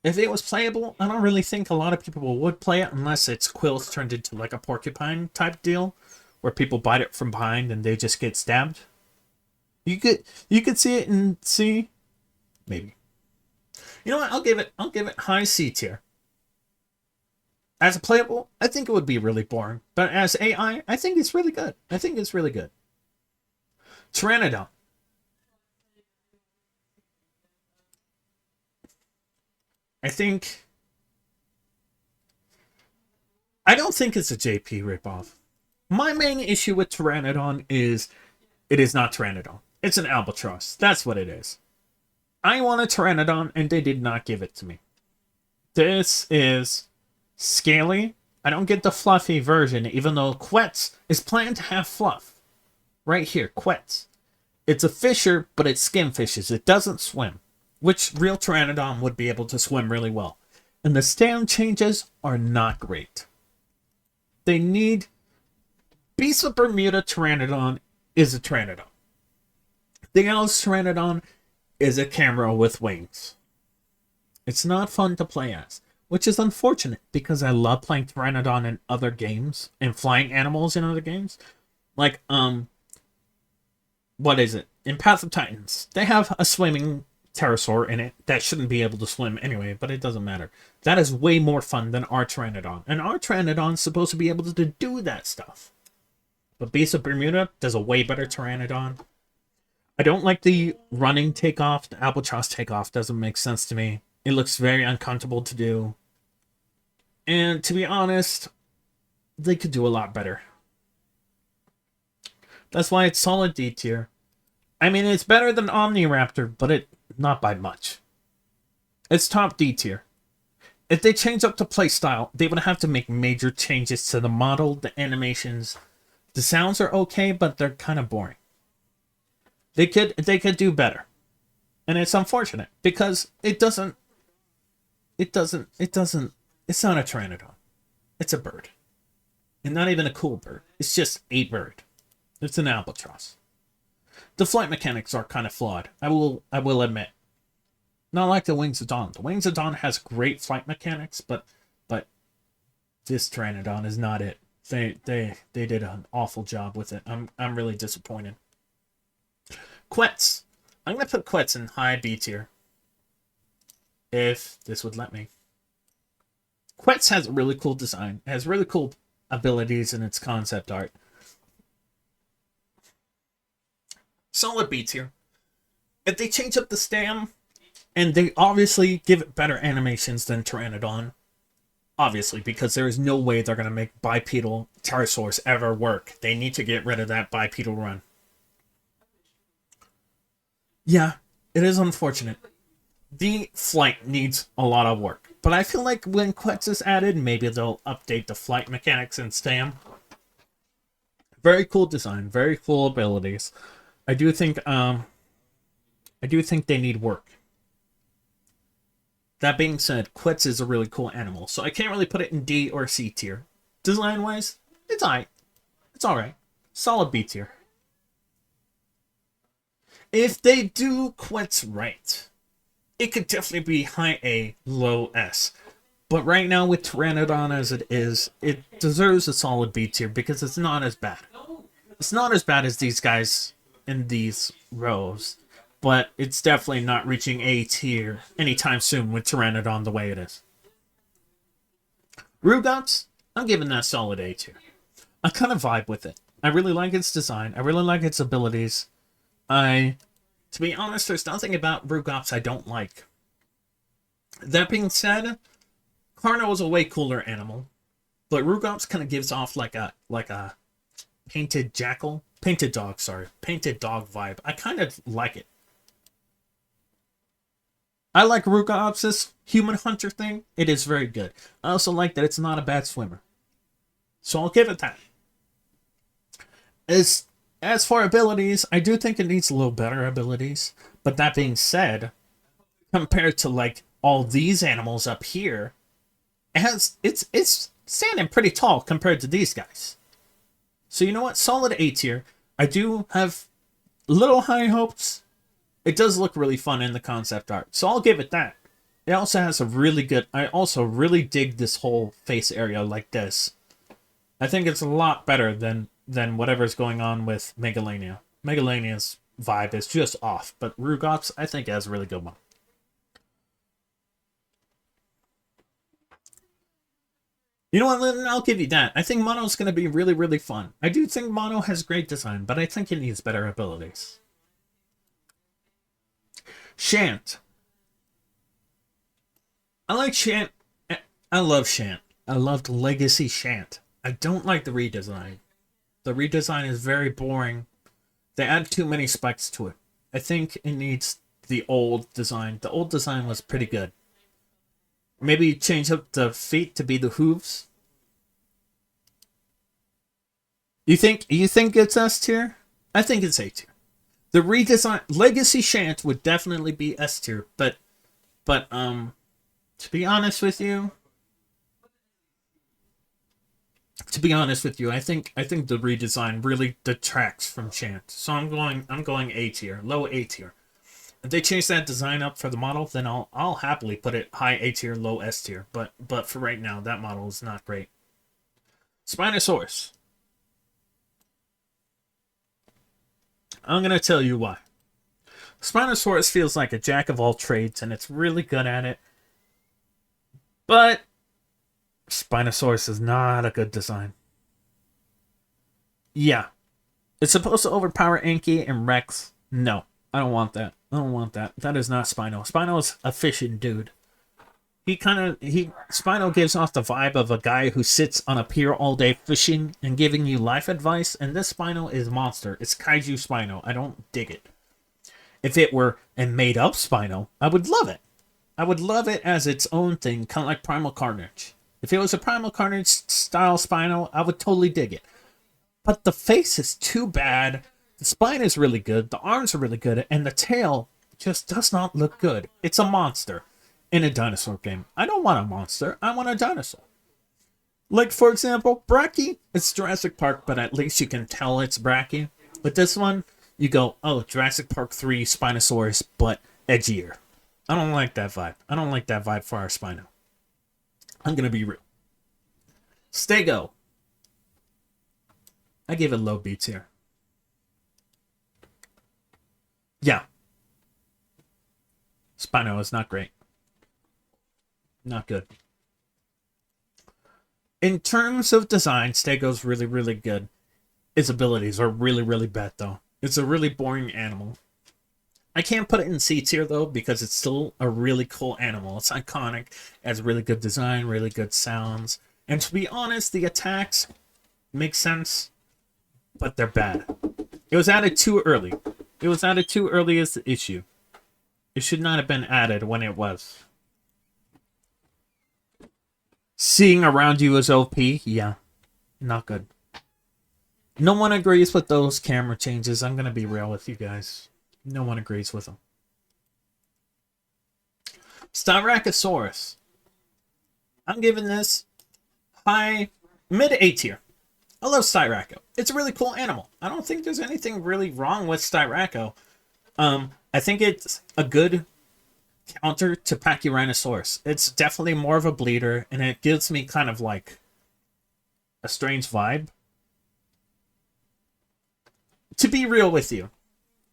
If it was playable, I don't really think a lot of people would play it unless its quills turned into like a porcupine type deal, where people bite it from behind and they just get stabbed. You could see it in C, maybe. You know what? I'll give it high C tier. As a playable, I think it would be really boring, but as AI, I think it's really good. I think it's really good. Pteranodon. I don't think it's a JP ripoff. My main issue with Pteranodon is it is not Pteranodon. It's an albatross. That's what it is. I want a Pteranodon and they did not give it to me. This is scaly. I don't get the fluffy version, even though Quetz is planned to have fluff. Right here, Quetz. It's a fisher, but it skin fishes. It doesn't swim, which real Pteranodon would be able to swim really well. And the stam changes are not great. They need... Beast of Bermuda Pteranodon is a Pteranodon. The Alice Pteranodon is a camera with wings. It's not fun to play as, which is unfortunate because I love playing Pteranodon in other games and flying animals in other games. Like, what is it? In Path of Titans, they have a swimming pterosaur in it that shouldn't be able to swim anyway, but it doesn't matter. That is way more fun than our Pteranodon. And our Pteranodon's supposed to be able to do that stuff. But Beast of Bermuda does a way better Pteranodon. I don't like the running takeoff. The albatross takeoff doesn't make sense to me. It looks very uncomfortable to do. And to be honest, they could do a lot better. That's why it's solid D tier. I mean, it's better than Omniraptor, but not by much. It's top D tier. If they change up the playstyle, they would have to make major changes to the model, the animations. The sounds are okay, but they're kind of boring. They could do better. And it's unfortunate because it's not a Pteranodon. It's a bird. And not even a cool bird. It's just a bird. It's an albatross. The flight mechanics are kind of flawed. I will admit. Not like the Wings of Dawn. The Wings of Dawn has great flight mechanics, but this Pteranodon is not it. They did an awful job with it. I'm really disappointed. Quetz. I'm gonna put Quetz in high B tier. If this would let me. Quetz has a really cool design. It has really cool abilities in its concept art. Solid B tier. If they change up the stam, and they obviously give it better animations than Pteranodon, obviously, because there is no way they're going to make bipedal pterosaurs ever work. They need to get rid of that bipedal run. Yeah, it is unfortunate. The flight needs a lot of work. But I feel like when Quetz is added, maybe they'll update the flight mechanics and stam. Very cool design, very cool abilities. I do think they need work. That being said, Quetz is a really cool animal, so I can't really put it in D or C tier. Design-wise, it's alright. It's alright. Solid B tier. If they do Quetz right, it could definitely be high A, low S. But right now with Pteranodon as it is, it deserves a solid B tier because it's not as bad. It's not as bad as these guys in these rows, but it's definitely not reaching A tier anytime soon with Pteranodon the way it is. Rugops, I'm giving that solid A tier. I kind of vibe with it. I really like its design. I really like its abilities. To be honest, there's nothing about Rugops I don't like. That being said, Carno is a way cooler animal, but Rugops kind of gives off like a painted dog vibe. I kind of like it. I like Rugops' human hunter thing. It is very good. I also like that it's not a bad swimmer. So I'll give it that. As for abilities, I do think it needs a little better abilities. But that being said, compared to like all these animals up here, it's standing pretty tall compared to these guys. So you know what? Solid A tier. I do have little high hopes. It does look really fun in the concept art, so I'll give it that. It also has a really good... I also really dig this whole face area like this. I think it's a lot better than whatever's going on with Megalania. Megalania's vibe is just off, but Rugops, I think, has a really good one. You know what, Lyndon? I'll give you that. I think Mono's going to be really, really fun. I do think Mono has great design, but I think it needs better abilities. Shant. I like Shant. I love Shant. I loved Legacy Shant. I don't like the redesign. The redesign is very boring. They add too many spikes to it. I think it needs the old design. The old design was pretty good. Maybe change up the feet to be the hooves. You think it's S tier? I think it's A tier. The redesign Legacy Shant would definitely be S tier, but to be honest with you, I think the redesign really detracts from Shant. So I'm going A tier, low A tier. If they change that design up for the model, then I'll happily put it high A tier, low S tier. But for right now, that model is not great. Spinosaurus. I'm gonna tell you why. Spinosaurus feels like a jack of all trades, and it's really good at it. But Spinosaurus is not a good design. Yeah. It's supposed to overpower Anki and Rex. No, I don't want that. I don't want that. That is not Spino. Spino's a fishing dude. Spino gives off the vibe of a guy who sits on a pier all day fishing and giving you life advice, and this Spino is monster. It's Kaiju Spino. I don't dig it. If it were a made-up Spino, I would love it. I would love it as its own thing, kind of like Primal Carnage. If it was a Primal Carnage style Spino, I would totally dig it. But the face is too bad. The spine is really good. The arms are really good. And the tail just does not look good. It's a monster in a dinosaur game. I don't want a monster. I want a dinosaur. Like, for example, Bracky. It's Jurassic Park, but at least you can tell it's Bracky. With this one, you go, oh, Jurassic Park 3 Spinosaurus, but edgier. I don't like that vibe. I don't like that vibe for our Spino. I'm going to be real. Stego. I give it low B tier. Yeah. Spino is not great. Not good. In terms of design, Stego's really, really good. Its abilities are really, really bad, though. It's a really boring animal. I can't put it in C tier, though, because it's still a really cool animal. It's iconic. It has really good design, really good sounds. And to be honest, the attacks make sense, but they're bad. It was added too early. It was added too early as the issue. It should not have been added when it was. Seeing around you is OP? Yeah. Not good. No one agrees with those camera changes. I'm going to be real with you guys. No one agrees with them. Styracosaurus. I'm giving this mid A tier. I love Styraco. It's a really cool animal. I don't think there's anything really wrong with Styraco. I think it's a good counter to Pachyrhinosaurus. It's definitely more of a bleeder, and it gives me kind of like a strange vibe. To be real with you,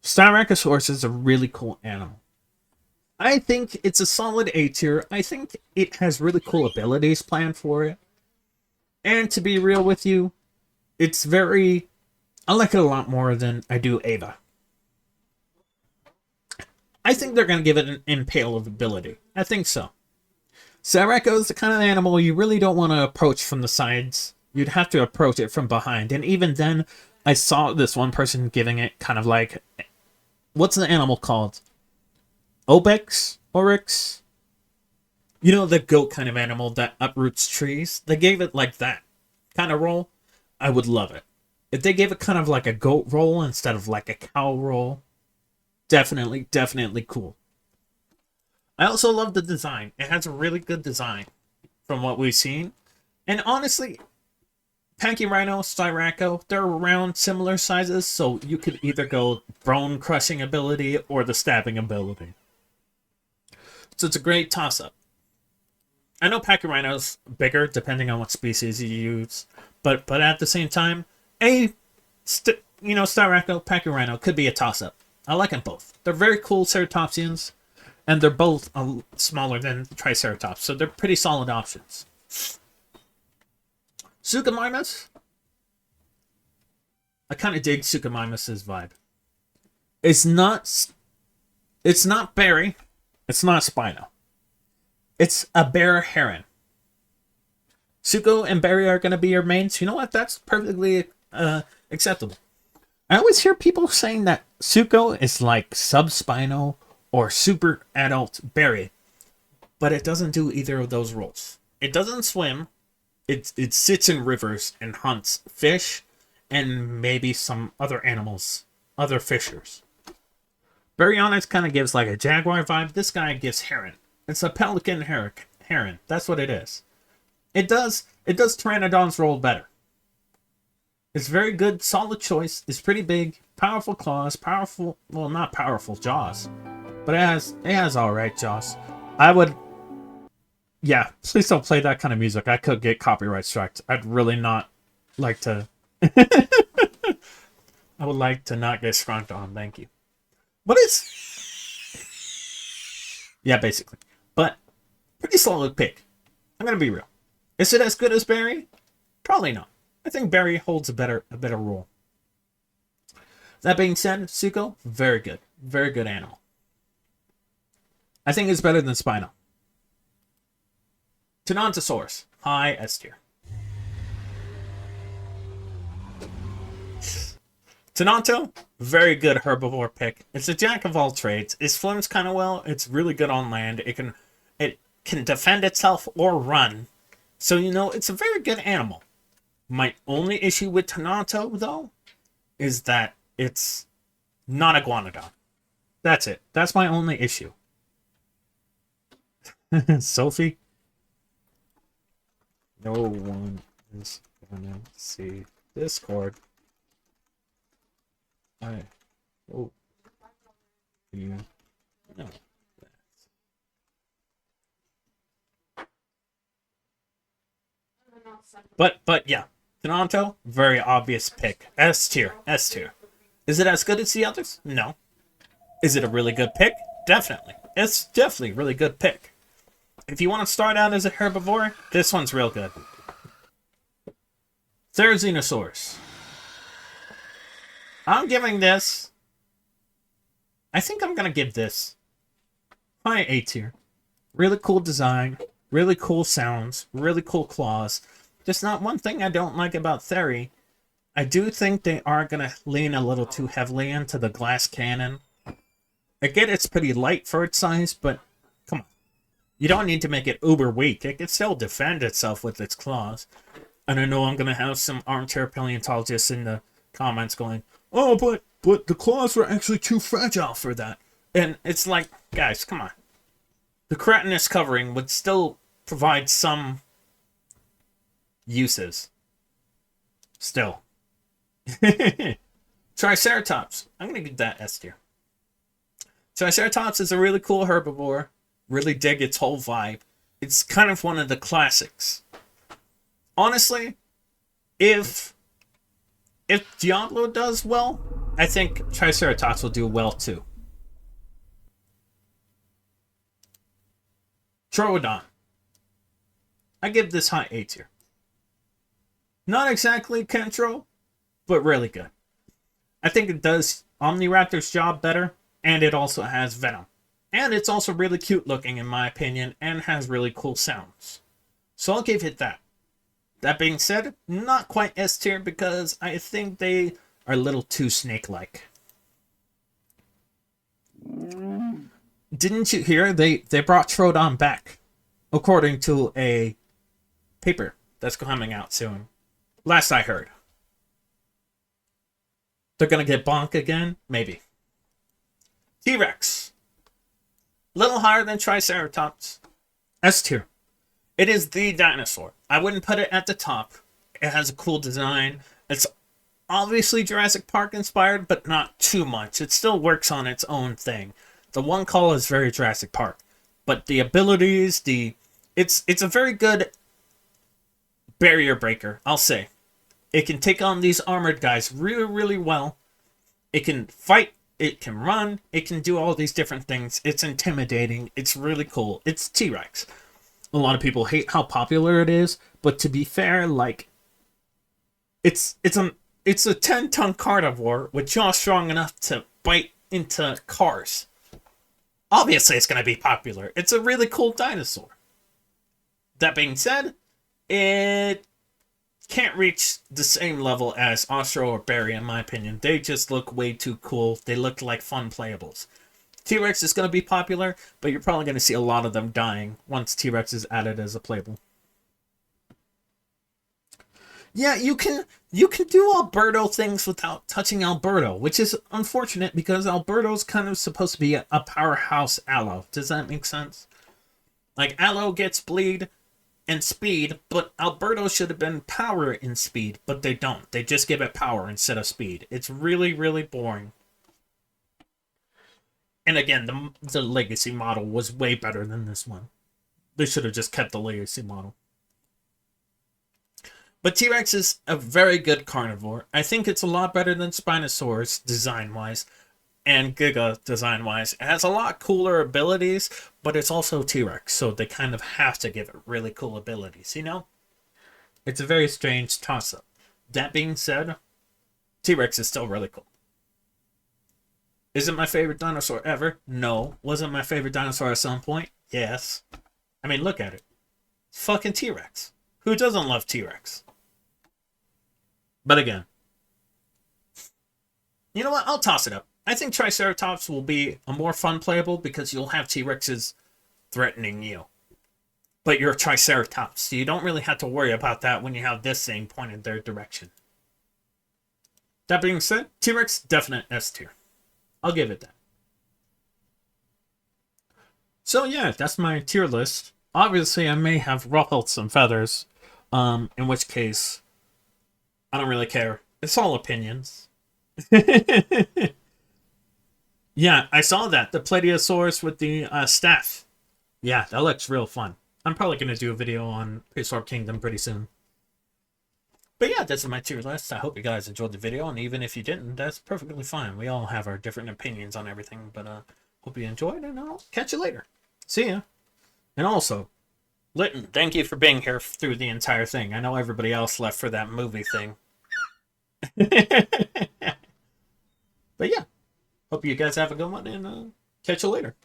Styracosaurus is a really cool animal. I think it's a solid A tier. I think it has really cool abilities planned for it. And to be real with you, it's very... I like it a lot more than I do Ava. I think they're going to give it an impale of ability. I think so. Styraco is the kind of animal you really don't want to approach from the sides. You'd have to approach it from behind. And even then, I saw this one person giving it kind of like... What's the animal called? Obex? Oryx? You know, the goat kind of animal that uproots trees? They gave it like that kind of roll. I would love it. If they gave it kind of like a goat roll instead of like a cow roll, definitely, definitely cool. I also love the design. It has a really good design from what we've seen. And honestly, Pachyrhino, Styraco, they're around similar sizes, so you could either go bone crushing ability or the stabbing ability. So it's a great toss-up. I know Pachyrhino's bigger depending on what species you use, but at the same time, Styraco, Pachyrhino could be a toss-up. I like them both. They're very cool Ceratopsians, and they're both smaller than Triceratops, so they're pretty solid options. Suchomimus? I kind of dig Suchomimus' vibe. It's not Barry. It's not Spino. It's a bear heron. Sucho and Barry are going to be your mains. You know what? That's perfectly acceptable. I always hear people saying that Sucho is like sub-Spino or super adult Barry, but it doesn't do either of those roles. It doesn't swim. It sits in rivers and hunts fish and maybe some other animals, other fishers. Baryonyx kind of gives like a jaguar vibe. This guy gives heron. It's a pelican heron. That's what it is. It does Pteranodon's role better. It's very good, solid choice. It's pretty big, powerful claws, not powerful jaws, but it has all right jaws. Yeah, please don't play that kind of music. I could get copyright striked. I'd really not like to. I would like to not get struck on. Thank you. Yeah, basically. But pretty solid pick. I'm gonna be real. Is it as good as Barry? Probably not. I think Barry holds a better role. That being said, Sucho, very good animal. I think it's better than Spino. Tenontosaurus, high S tier. Tenonto, very good herbivore pick. It's a jack of all trades. It swims kind of well. It's really good on land. It can defend itself or run. So, it's a very good animal. My only issue with Tenonto, though, is that it's not Iguanodon. That's it. That's my only issue. Sophie? No one is gonna see Discord. You know that. But yeah, Tenonto, very obvious pick. S tier. Is it as good as the others? No. Is it a really good pick? Definitely. It's definitely a really good pick. If you want to start out as a herbivore, this one's real good. Therizinosaurus. I'm giving this... I think I'm going to give this high A tier. Really cool design, really cool sounds, really cool claws. Just not one thing I don't like about Theri. I do think they are going to lean a little too heavily into the glass cannon. I get it's pretty light for its size, but come on. You don't need to make it uber weak. It can still defend itself with its claws. And I know I'm going to have some armchair paleontologists in the comments going, oh, but the claws were actually too fragile for that. And it's like, guys, come on. The keratinous covering would still provide some uses. Still. Triceratops. I'm going to give that S tier. Triceratops is a really cool herbivore. Really dig its whole vibe. It's kind of one of the classics. Honestly, if Diablo does well, I think Triceratops will do well too. Troodon. I give this high A tier. Not exactly Kentro, but really good. I think it does Omniraptor's job better, and it also has Venom. And it's also really cute looking in my opinion, and has really cool sounds. So I'll give it that. That being said, not quite S tier because I think they are a little too snake-like. Didn't you hear? They brought Troodon back, according to a paper that's coming out soon. Last I heard. They're gonna get Bonk again? Maybe. T-Rex. Little higher than Triceratops. S tier. It is the dinosaur. I wouldn't put it at the top. It has a cool design. It's obviously Jurassic Park inspired, but not too much. It still works on its own thing. The one call is very Jurassic Park, but the abilities, it's a very good barrier breaker, I'll say. It can take on these armored guys really, really well. It can fight, it can run, it can do all these different things. It's intimidating, it's really cool. It's T-Rex. A lot of people hate how popular it is, but to be fair, like, it's a 10-ton carnivore with jaws strong enough to bite into cars. Obviously, it's going to be popular. It's a really cool dinosaur. That being said, it can't reach the same level as Ostro or Barry, in my opinion. They just look way too cool. They look like fun playables. T-Rex is going to be popular, but you're probably going to see a lot of them dying once T-Rex is added as a playable. Yeah, you can do Alberto things without touching Alberto, which is unfortunate because Alberto's kind of supposed to be a powerhouse Allo. Does that make sense? Like, Allo gets bleed and speed, but Alberto should have been power and speed, but they don't. They just give it power instead of speed. It's really, really boring. And again, the Legacy model was way better than this one. They should have just kept the Legacy model. But T-Rex is a very good carnivore. I think it's a lot better than Spinosaurus design-wise and Giga design-wise. It has a lot cooler abilities, but it's also T-Rex, so they kind of have to give it really cool abilities, you know? It's a very strange toss-up. That being said, T-Rex is still really cool. Is it my favorite dinosaur ever? No. Was it my favorite dinosaur at some point? Yes. I mean, look at it. It's fucking T-Rex. Who doesn't love T-Rex? But again, you know what? I'll toss it up. I think Triceratops will be a more fun playable because you'll have T-Rexes threatening you. But you're a Triceratops, so you don't really have to worry about that when you have this thing pointed their direction. That being said, T-Rex, definite S tier. I'll give it that. So yeah, that's my tier list. Obviously, I may have ruffled some feathers, in which case, I don't really care. It's all opinions. Yeah, I saw that. The Plateosaurus with the staff. Yeah, that looks real fun. I'm probably going to do a video on Prehistoric Kingdom pretty soon. But yeah, that's my tier list. I hope you guys enjoyed the video, and even if you didn't, that's perfectly fine. We all have our different opinions on everything, but hope you enjoyed, and I'll catch you later. See ya. And also, Litton, thank you for being here through the entire thing. I know everybody else left for that movie thing. But yeah, hope you guys have a good one, and catch you later.